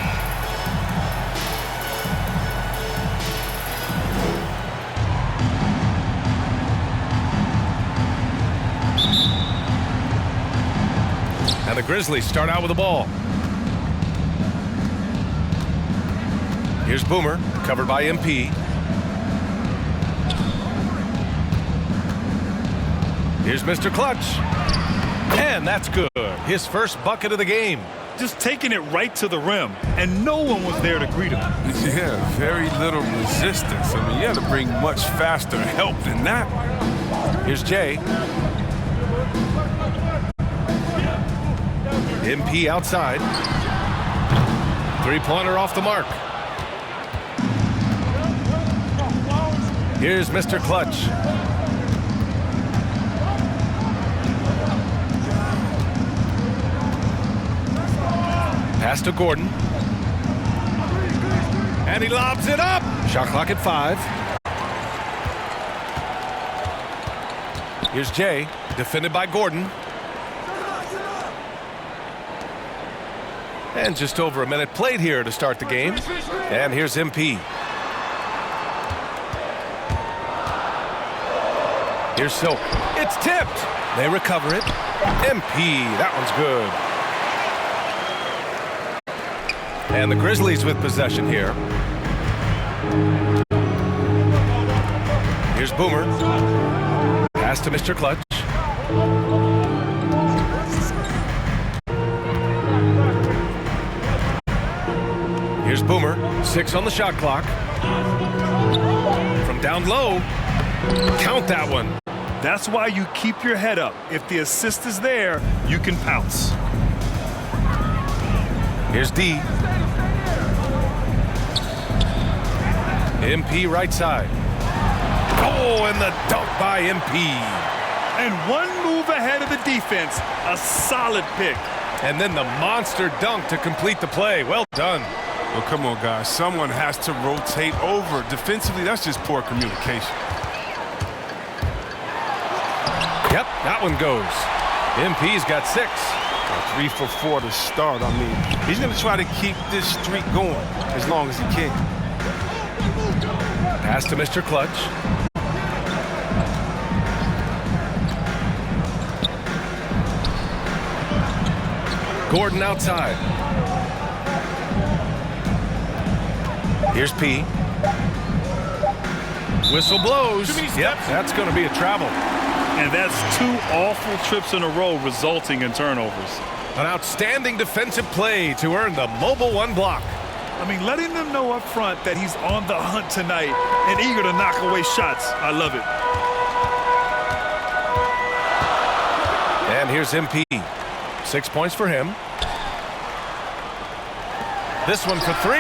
And the Grizzlies start out with the ball. Here's Boomer, covered by MP. Here's Mr. Clutch. And that's good. His first bucket of the game. Just taking it right to the rim, and no one was there to greet him. Yeah, very little resistance. I mean, you had to bring much faster help than that. Here's Jay. MP outside. Three-pointer off the mark. Here's Mr. Clutch. Pass to Gordon. And he lobs it up. Shot clock at 5. Here's Jay, defended by Gordon. And just over a minute played here to start the game. And here's MP. Here's Silk. It's tipped. They recover it. MP, that one's good. And the Grizzlies with possession here. Here's Boomer. Pass to Mr. Clutch. Here's Boomer. 6 on the shot clock. From down low. Count that one. That's why you keep your head up. If the assist is there, you can pounce. Here's D. MP right side. Oh, and the dunk by MP. And one move ahead of the defense. A solid pick. And then the monster dunk to complete the play. Well done. Well, come on, guys. Someone has to rotate over. Defensively, that's just poor communication. Yep, that one goes. MP's got 6. 3 for 4 to start. I mean, he's going to try to keep this streak going as long as he can. Pass to Mr. Clutch. Gordon outside. Here's P. Whistle blows. Yep, that's going to be a travel. And that's 2 awful trips in a row resulting in turnovers. An outstanding defensive play to earn the Mobile One block. I mean, letting them know up front that he's on the hunt tonight and eager to knock away shots. I love it. And here's MP. 6 points for him. This one for 3.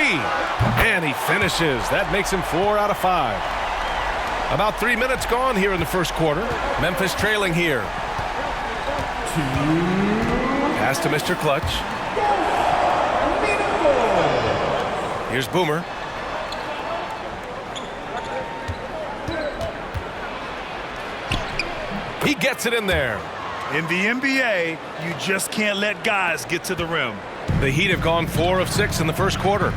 And he finishes. That makes him 4 out of 5. About 3 minutes gone here in the first quarter. Memphis trailing here. Pass to Mr. Clutch. Here's Boomer. He gets it in there. In the NBA, you just can't let guys get to the rim. The Heat have gone 4 of 6 in the first quarter.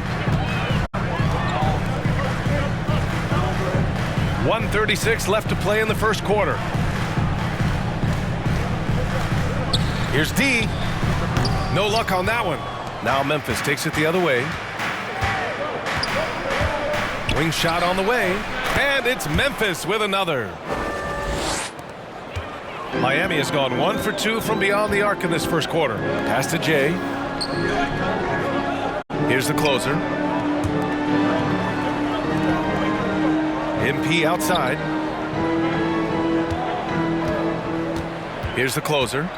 1:36 left to play in the first quarter. Here's D. No luck on that one. Now Memphis takes it the other way. Wing shot on the way. And it's Memphis with another. Miami has gone 1 for 2 from beyond the arc in this first quarter. Pass to Jay. Here's the closer. MP outside. Here's the closer.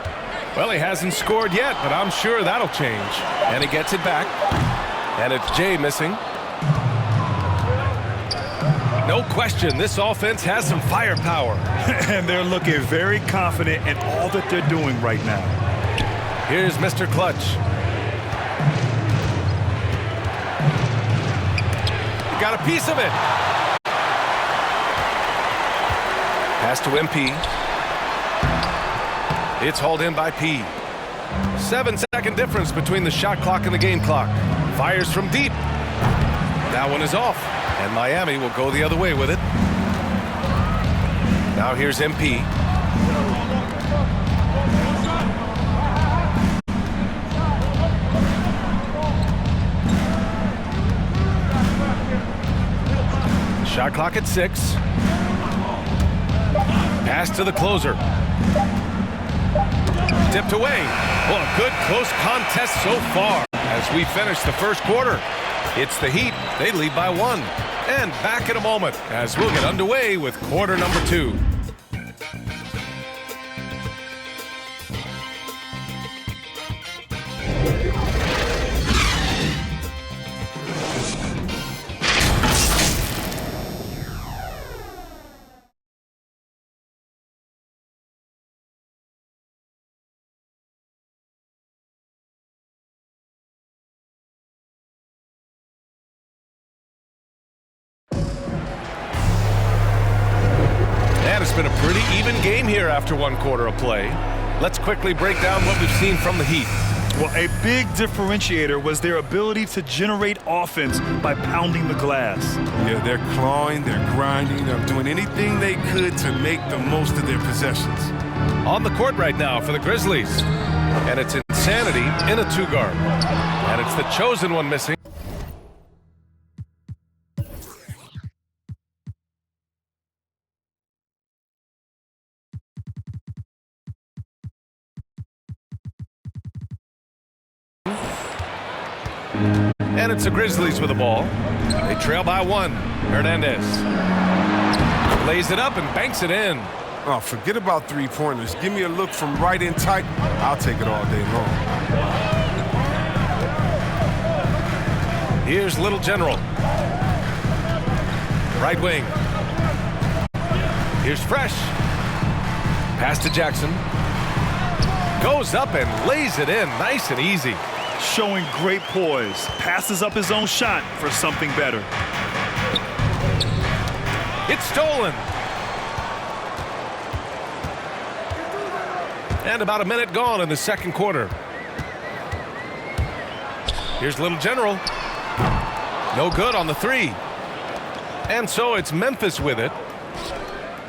Well, he hasn't scored yet, but I'm sure that'll change. And he gets it back. And it's Jay missing. No question, this offense has some firepower. And they're looking very confident in all that they're doing right now. Here's Mr. Clutch. He got a piece of it. Pass to MP. It's hauled in by P. 7-second difference between the shot clock and the game clock. Fires from deep. That one is off. And Miami will go the other way with it. Now here's MP. Shot clock at 6. Pass to the closer. Tipped away. Well, a good close contest so far as we finish the first quarter. It's the Heat. They lead by 1. And back in a moment as we'll get underway with quarter number 2. It's been a pretty even game here after 1 quarter of play. Let's quickly break down what we've seen from the Heat. Well, a big differentiator was their ability to generate offense by pounding the glass. Yeah, they're clawing, they're grinding, they're doing anything they could to make the most of their possessions. On the court right now for the Grizzlies. And it's Insanity in a 2-guard. And it's the chosen one missing. And it's the Grizzlies with the ball. They trail by 1. Hernandez lays it up and banks it in. Oh, forget about three-pointers. Give me a look from right in tight. I'll take it all day long. Here's Little General. Right wing. Here's Fresh. Pass to Jackson. Goes up and lays it in nice and easy. Showing great poise. Passes up his own shot for something better. It's stolen. And about a minute gone in the second quarter. Here's Little General. No good on the 3. And so it's Memphis with it.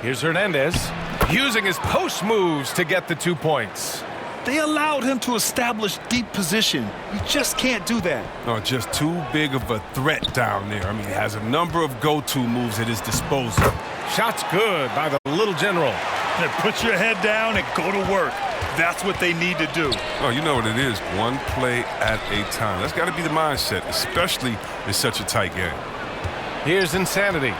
Here's Hernandez using his post moves to get the 2 points. They allowed him to establish deep position. You just can't do that. No, just too big of a threat down there. I mean, he has a number of go-to moves at his disposal. Shots good by the Little General. And put your head down and go to work. That's what they need to do. Oh, you know what it is. 1 play at a time. That's got to be the mindset, especially in such a tight game. Here's Insanity.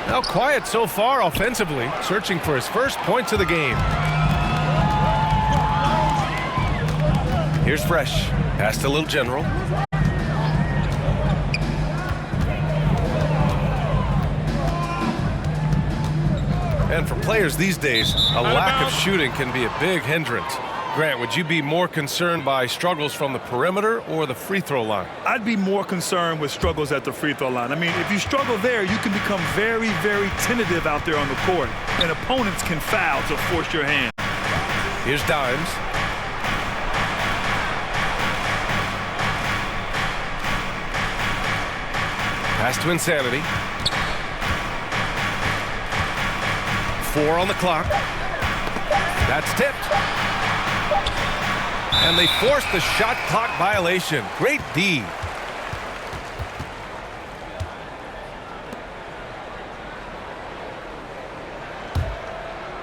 Now quiet so far offensively, searching for his first points of the game. Here's Fresh. Pass to Little General. And for players these days, a lack of shooting can be a big hindrance. Grant, would you be more concerned by struggles from the perimeter or the free throw line? I'd be more concerned with struggles at the free throw line. I mean, if you struggle there, you can become very, very tentative out there on the court, and opponents can foul to force your hand. Here's Dimes. Pass to Insanity. 4 on the clock. That's tipped. And they forced the shot clock violation. Great D.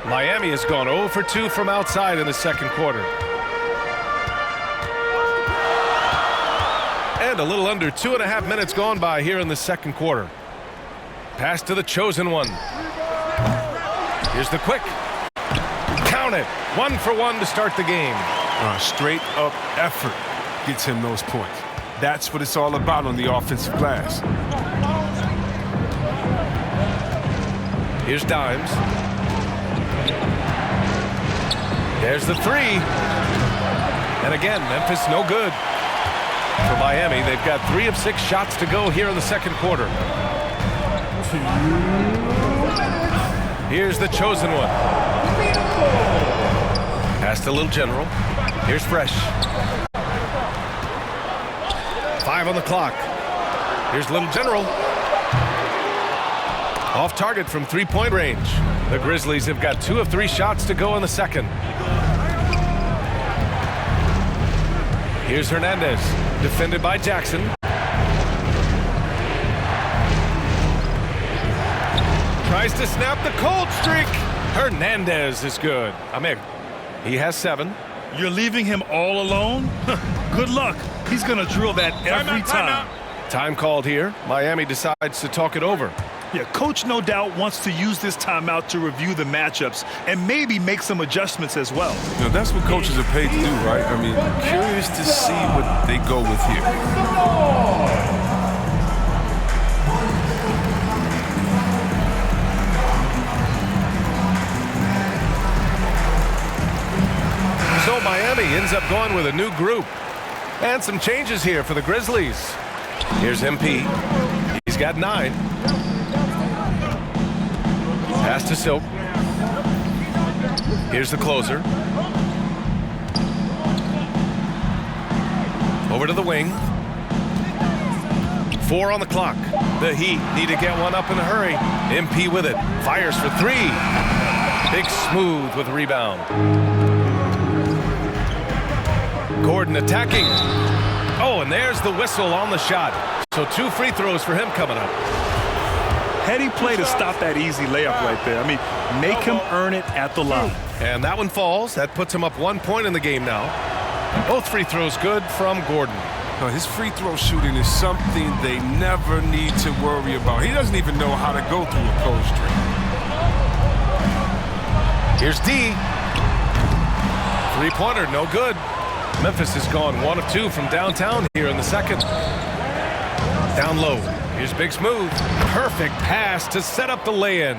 Miami has gone 0 for 2 from outside in the second quarter. And a little under 2.5 minutes gone by here in the second quarter. Pass to the chosen one. Here's the quick. Count it. 1 for 1 to start the game. Straight up effort gets him those points. That's what it's all about on the offensive glass. Here's Dimes. There's the 3. And again, Memphis no good. For Miami, they've got 3 of 6 shots to go here in the second quarter. Here's the chosen one. Pass to Little General. Here's Fresh. 5 on the clock. Here's Little General. Off target from 3-point range. The Grizzlies have got 2 of 3 shots to go in the second. Here's Hernandez, defended by Jackson. Tries to snap the cold streak. Hernandez is good. He has 7. You're leaving him all alone? Good luck. He's going to drill that every time. Time called here. Miami decides to talk it over. Yeah, coach no doubt wants to use this timeout to review the matchups and maybe make some adjustments as well. That's what coaches are paid to do, right? Curious to see what they go with here. So Miami ends up going with a new group. And some changes here for the Grizzlies. Here's MP. He's got 9. Pass to Silk. Here's the closer. Over to the wing. 4 on the clock. The Heat need to get one up in a hurry. MP with it. Fires for 3. Big Smooth with a rebound. Gordon attacking. Oh, and there's the whistle on the shot. So 2 free throws for him coming up. Heady play to stop that easy layup right there. Make him earn it at the line. And that one falls. That puts him up 1 point in the game now. Both free throws good from Gordon. His free throw shooting is something they never need to worry about. He doesn't even know how to go through a cold streak. Here's D. 3-pointer, no good. Memphis has gone 1 of 2 from downtown here in the second. Down low. Here's Big Smooth. Perfect pass to set up the lay-in.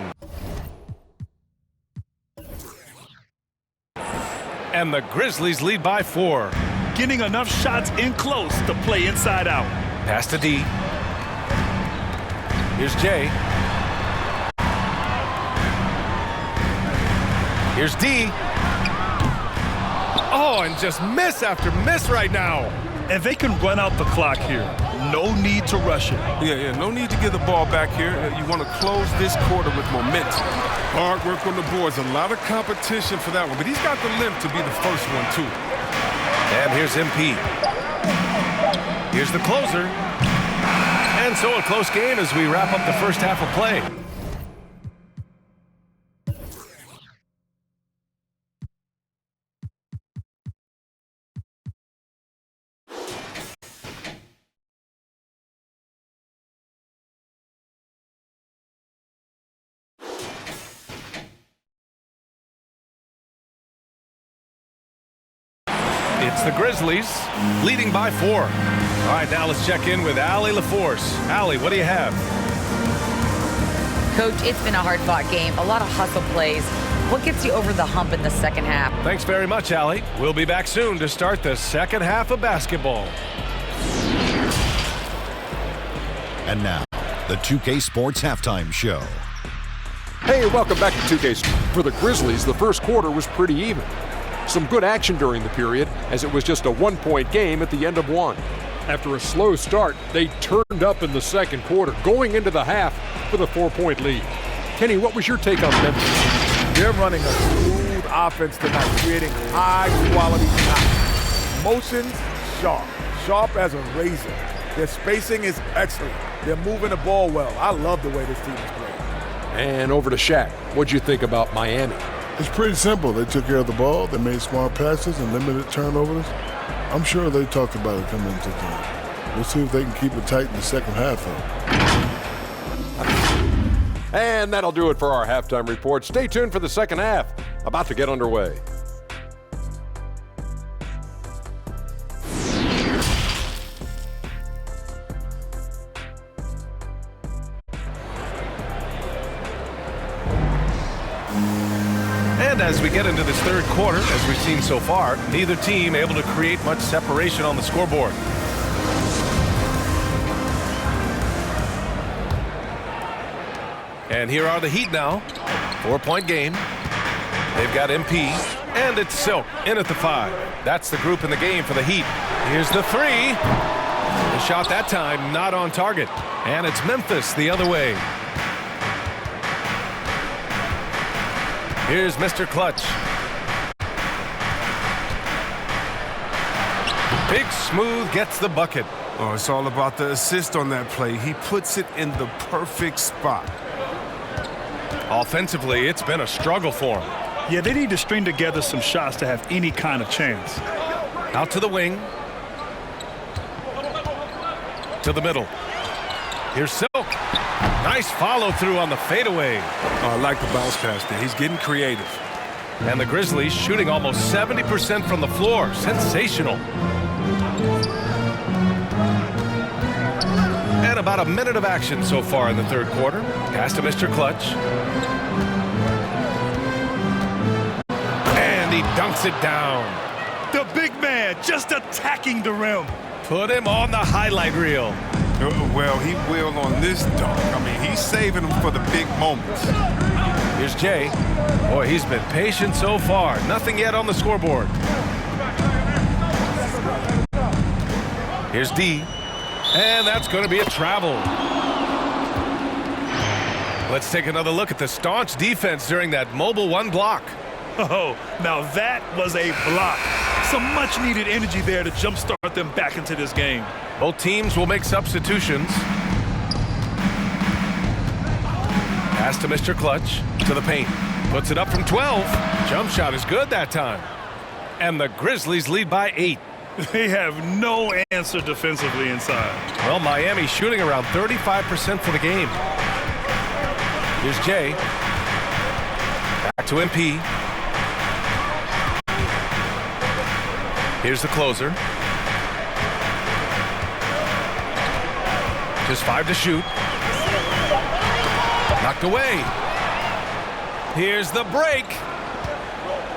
And the Grizzlies lead by 4. Getting enough shots in close to play inside out. Pass to D. Here's J. Here's D. Oh, and just miss after miss right now. And they can run out the clock here. No need to rush it. Yeah, no need to get the ball back here. You want to close this quarter with momentum. Hard work on the boards. A lot of competition for that one. But he's got the limp to be the first one, too. And here's MP. Here's the closer. And so a close game as we wrap up the first half of play. It's the Grizzlies leading by 4. All right, now let's check in with Allie LaForce. Allie, what do you have? Coach, it's been a hard-fought game. A lot of hustle plays. What gets you over the hump in the second half? Thanks very much, Allie. We'll be back soon to start the second half of basketball. And now, the 2K Sports Halftime Show. Hey, welcome back to 2K Sports. For the Grizzlies, the first quarter was pretty even. Some good action during the period, as it was just a 1-point game at the end of 1. After a slow start, they turned up in the second quarter, going into the half with a 4-point lead. Kenny, what was your take on Memphis? They're running a smooth offense tonight, creating high-quality shots. Motions, sharp as a razor. Their spacing is excellent. They're moving the ball well. I love the way this team is playing. And over to Shaq. What'd you think about Miami? It's pretty simple. They took care of the ball, they made smart passes and limited turnovers. I'm sure they talked about it coming into the game. We'll see if they can keep it tight in the second half, though. And that'll do it for our halftime report. Stay tuned for the second half, about to get underway. And as we get into this third quarter, as we've seen so far, neither team able to create much separation on the scoreboard. And here are the Heat now. 4-point game. They've got MP, and it's Silk in at the 5. That's the group in the game for the Heat. Here's the 3. The shot that time not on target. And it's Memphis the other way. Here's Mr. Clutch. Big Smooth gets the bucket. Oh, it's all about the assist on that play. He puts it in the perfect spot. Offensively, it's been a struggle for him. Yeah, they need to string together some shots to have any kind of chance. Out to the wing. To the middle. Here's Silk. Nice follow through on the fadeaway. Oh, I like the bounce pass there. He's getting creative. And the Grizzlies shooting almost 70% from the floor. Sensational. And about a minute of action so far in the third quarter. Pass to Mr. Clutch. And he dunks it down. The big man just attacking the rim. Put him on the highlight reel. Well, he will on this dunk. I mean, he's saving them for the big moments. Here's Jay. Boy, he's been patient so far. Nothing yet on the scoreboard. Here's D. And that's going to be a travel. Let's take another look at the staunch defense during that mobile 1 block. Oh, now that was a block. Some much-needed energy there to jumpstart them back into this game. Both teams will make substitutions. Pass to Mr. Clutch, to the paint. Puts it up from 12. Jump shot is good that time. And the Grizzlies lead by 8. They have no answer defensively inside. Well, Miami shooting around 35% for the game. Here's Jay. Back to MP. Here's the closer. Just 5 to shoot. Knocked away. Here's the break.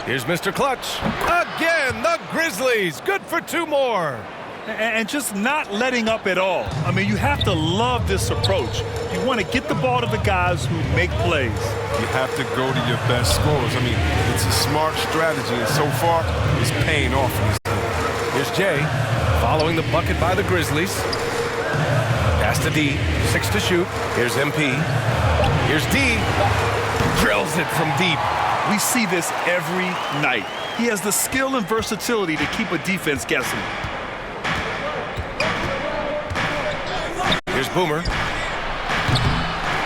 Here's Mr. Clutch. Again, the Grizzlies. Good for 2 more. And just not letting up at all. I mean, you have to love this approach. You want to get the ball to the guys who make plays. You have to go to your best scorers. I mean, it's a smart strategy, and so far, it's paying off in this game. Here's Jay, following the bucket by the Grizzlies. Pass to D, 6 to shoot. Here's MP. Here's D. Drills it from deep. We see this every night. He has the skill and versatility to keep a defense guessing. Here's Boomer.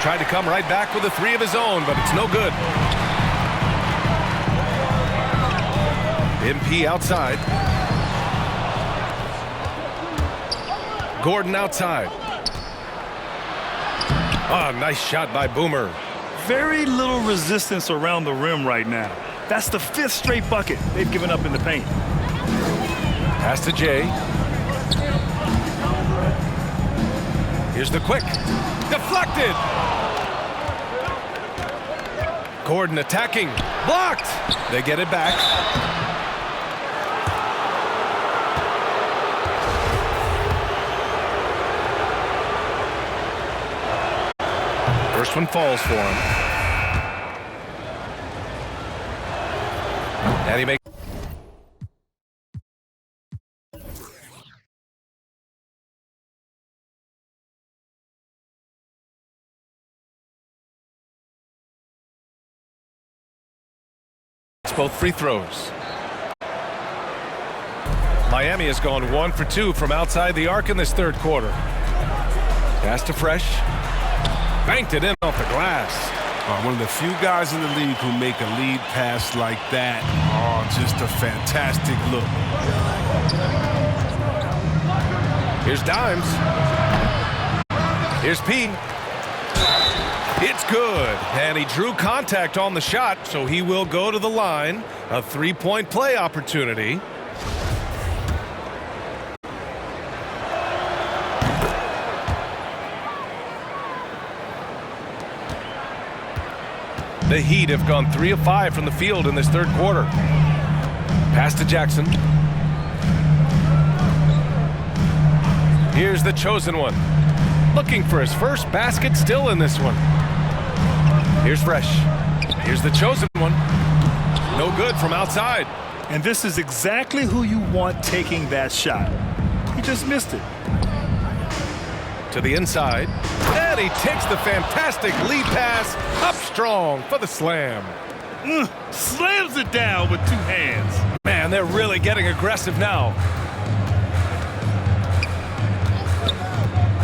Tried to come right back with a 3 of his own, but it's no good. MP outside. Gordon outside. Oh, nice shot by Boomer. Very little resistance around the rim right now. That's the 5th straight bucket they've given up in the paint. Pass to Jay. Here's the quick. Deflected. Gordon attacking. Blocked. They get it back. First one falls for him. And he makes both free throws. Miami has gone 1 for 2 from outside the arc in this third quarter. Pass to Fresh. Banked it in off the glass. One of the few guys in the league who make a lead pass like that. Oh, just a fantastic look. Here's Dimes. Here's P. It's good. And he drew contact on the shot, so he will go to the line. A three-point play opportunity. The Heat have gone 3 of 5 from the field in this third quarter. Pass to Jackson. Here's the chosen one. Looking for his first basket, still in this one. Here's Fresh. Here's the chosen one. No good from outside. And this is exactly who you want taking that shot. He just missed it. To the inside. And he takes the fantastic lead pass up strong for the slam. Slams it down with 2 hands. Man, they're really getting aggressive now.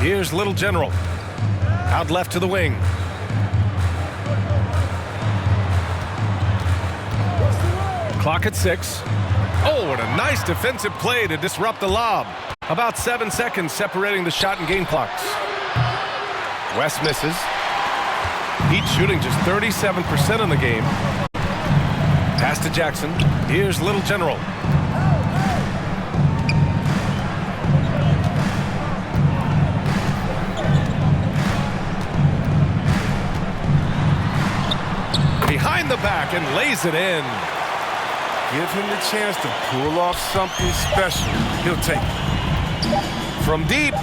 Here's Little General. Out left to the wing. Clock at 6. Oh, and a nice defensive play to disrupt the lob. About 7 seconds separating the shot and game clocks. West misses. Heat shooting just 37% in the game. Pass to Jackson. Here's Little General. Behind the back and lays it in. Give him the chance to pull off something special. He'll take it. From deep.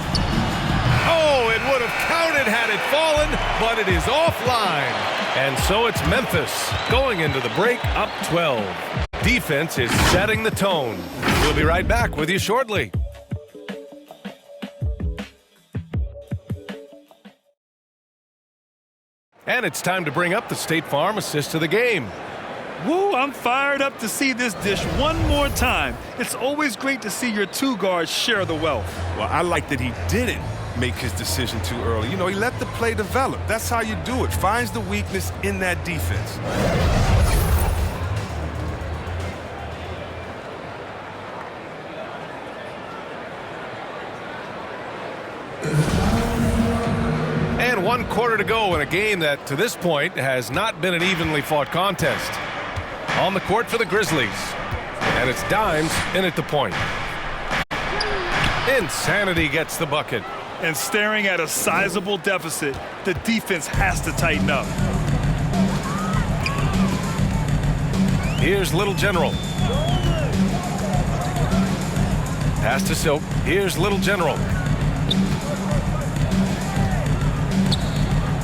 Oh, it would have counted had it fallen, but it is offline. And so it's Memphis going into the break up 12. Defense is setting the tone. We'll be right back with you shortly. And it's time to bring up the State Farm assist of the game. Woo, I'm fired up to see this dish one more time. It's always great to see your 2 guards share the wealth. Well, I like that he didn't make his decision too early. You know, he let the play develop. That's how you do it. Finds the weakness in that defense. And 1 quarter to go in a game that, to this point, has not been an evenly fought contest. On the court for the Grizzlies. And it's Dimes in at the point. Insanity gets the bucket. And staring at a sizable deficit, the defense has to tighten up. Here's Little General. Pass to Silk. Here's Little General.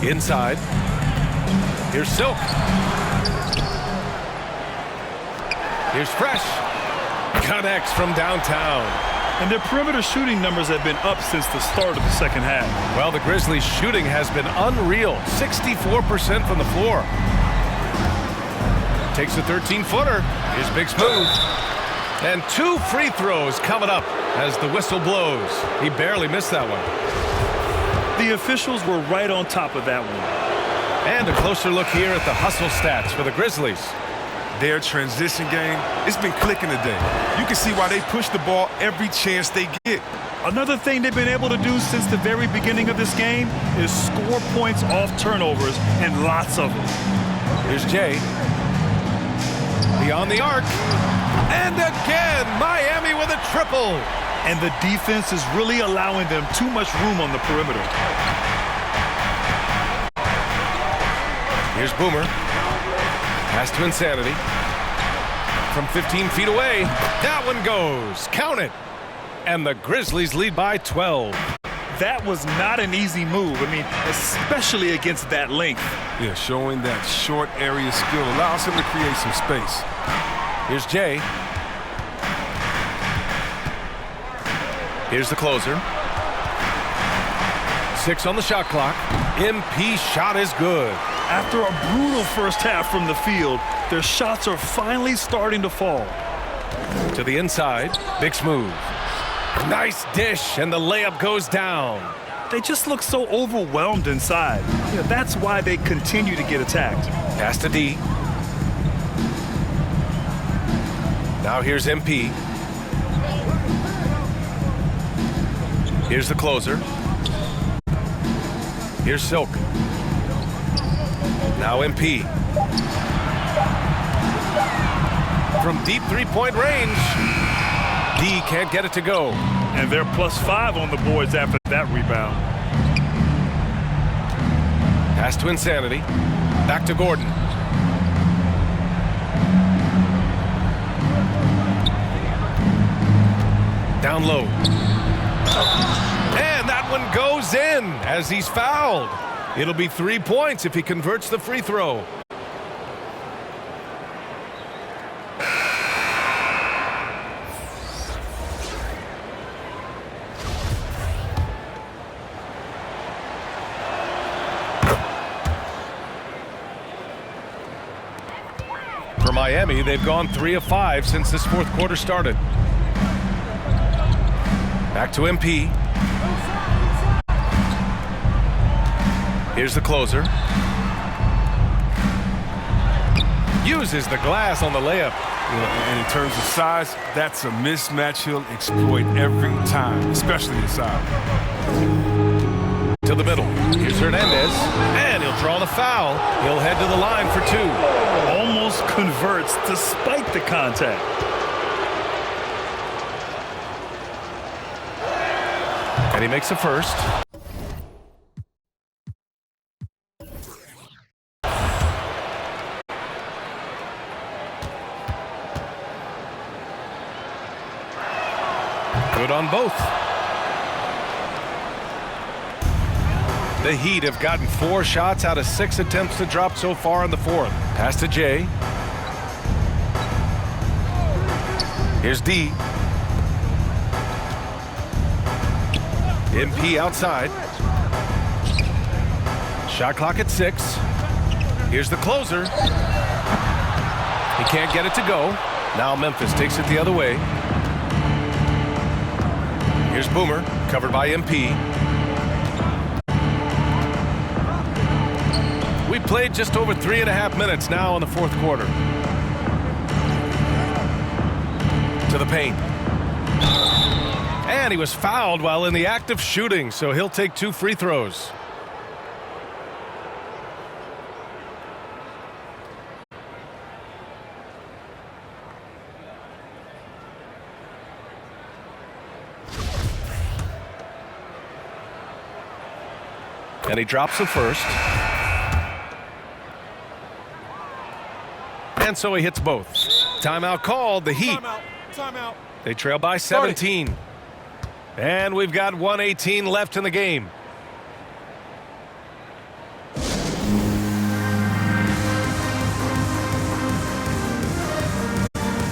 Inside. Here's Silk. Here's Fresh. Connects from downtown. And their perimeter shooting numbers have been up since the start of the second half. Well, the Grizzlies' shooting has been unreal. 64% from the floor. Takes a 13-footer. Here's Big Smooth. And 2 free throws coming up as the whistle blows. He barely missed that one. The officials were right on top of that one. And a closer look here at the hustle stats for the Grizzlies. Their transition game, it's been clicking today. You can see why they push the ball every chance they get. Another thing they've been able to do since the very beginning of this game is score points off turnovers, and lots of them. Here's Jay. Beyond the arc. And again, Miami with a triple. And the defense is really allowing them too much room on the perimeter. Here's Boomer. Pass to Insanity. From 15 feet away. That one goes. Count it. And the Grizzlies lead by 12. That was not an easy move. I mean, especially against that length. Yeah, showing that short area skill allows him to create some space. Here's Jay. Here's the closer. 2:06 on the shot clock. MP shot is good. After a brutal first half from the field, their shots are finally starting to fall. To the inside, big smooth. Nice dish, and the layup goes down. They just look so overwhelmed inside. That's why they continue to get attacked. Pass to D. Now here's MP. Here's the closer. Here's Silk. Now MP. From deep three-point range. D can't get it to go. And they're +5 on the boards after that rebound. Pass to Insanity. Back to Gordon. Down low. And that one goes in as he's fouled. It'll be 3 points if he converts the free throw. For Miami, they've gone 3 of 5 since this fourth quarter started. Back to MP. Here's the closer. Uses the glass on the layup. And in terms of size, that's a mismatch he'll exploit every time, especially inside. To the middle. Here's Hernandez. And he'll draw the foul. He'll head to the line for 2. Almost converts despite the contact. And he makes a first. Good on both. The Heat have gotten 4 shots out of 6 attempts to drop so far in the fourth. Pass to Jay. Here's D. MP outside. Shot clock at 6. Here's the closer. He can't get it to go. Now Memphis takes it the other way. Here's Boomer, covered by MP. We played just over 3.5 minutes now in the fourth quarter. To the paint. And he was fouled while in the act of shooting, so he'll take 2 free throws. And he drops the first. And so he hits both. Timeout called. The Heat. Timeout. They trail by 17. And we've got 1:18 left in the game.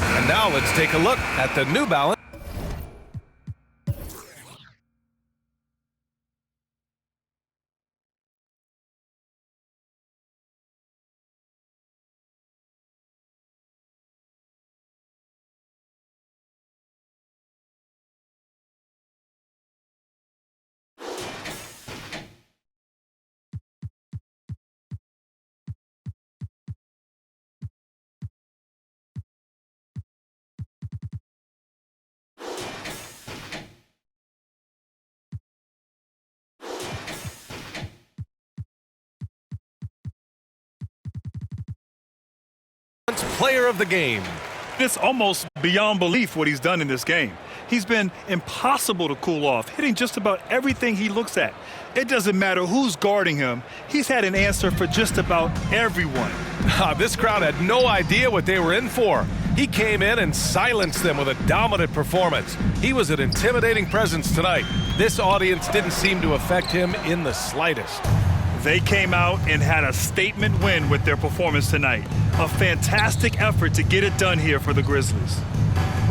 And now let's take a look at the New Balance. Player of the game. It's almost beyond belief what he's done in this game. He's been impossible to cool off, hitting just about everything he looks at. It doesn't matter who's guarding him. He's had an answer for just about everyone. This crowd had no idea what they were in for. He came in and silenced them with a dominant performance. He was an intimidating presence tonight. This audience didn't seem to affect him in the slightest. They came out and had a statement win with their performance tonight. A fantastic effort to get it done here for the Grizzlies.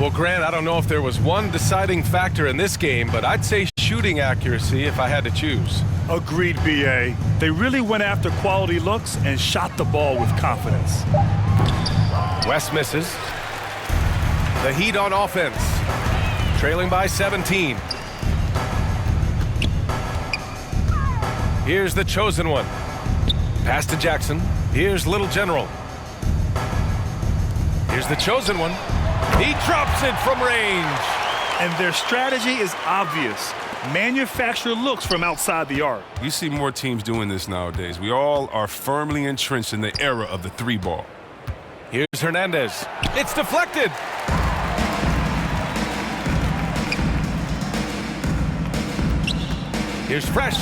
Well, Grant, I don't know if there was one deciding factor in this game, but I'd say shooting accuracy if I had to choose. Agreed, B.A. They really went after quality looks and shot the ball with confidence. West misses. The Heat on offense, trailing by 17. Here's the chosen one. Pass to Jackson. Here's Little General. Here's the chosen one. He drops it from range. And their strategy is obvious. Manufacture looks from outside the arc. You see more teams doing this nowadays. We all are firmly entrenched in the era of the 3-ball. Here's Hernandez. It's deflected. Here's Fresh.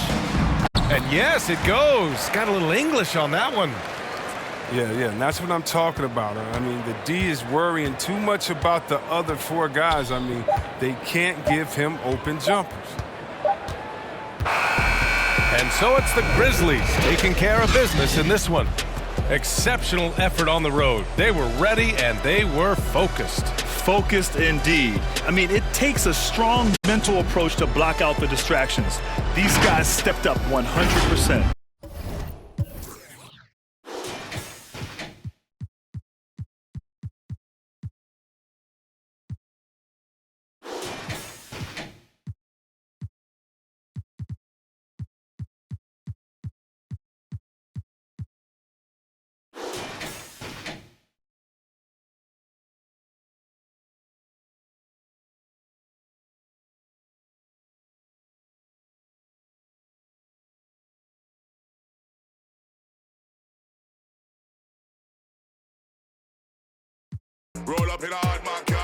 And yes, it goes. Got a little English on that one. Yeah, and that's what I'm talking about. I mean, the D is worrying too much about the other 4 guys. I mean, they can't give him open jumpers. And so it's the Grizzlies taking care of business in this one. Exceptional effort on the road. They were ready and they were focused. Focused indeed. I mean, it takes a strong mental approach to block out the distractions. These guys stepped up 100%. Roll up in a hard man.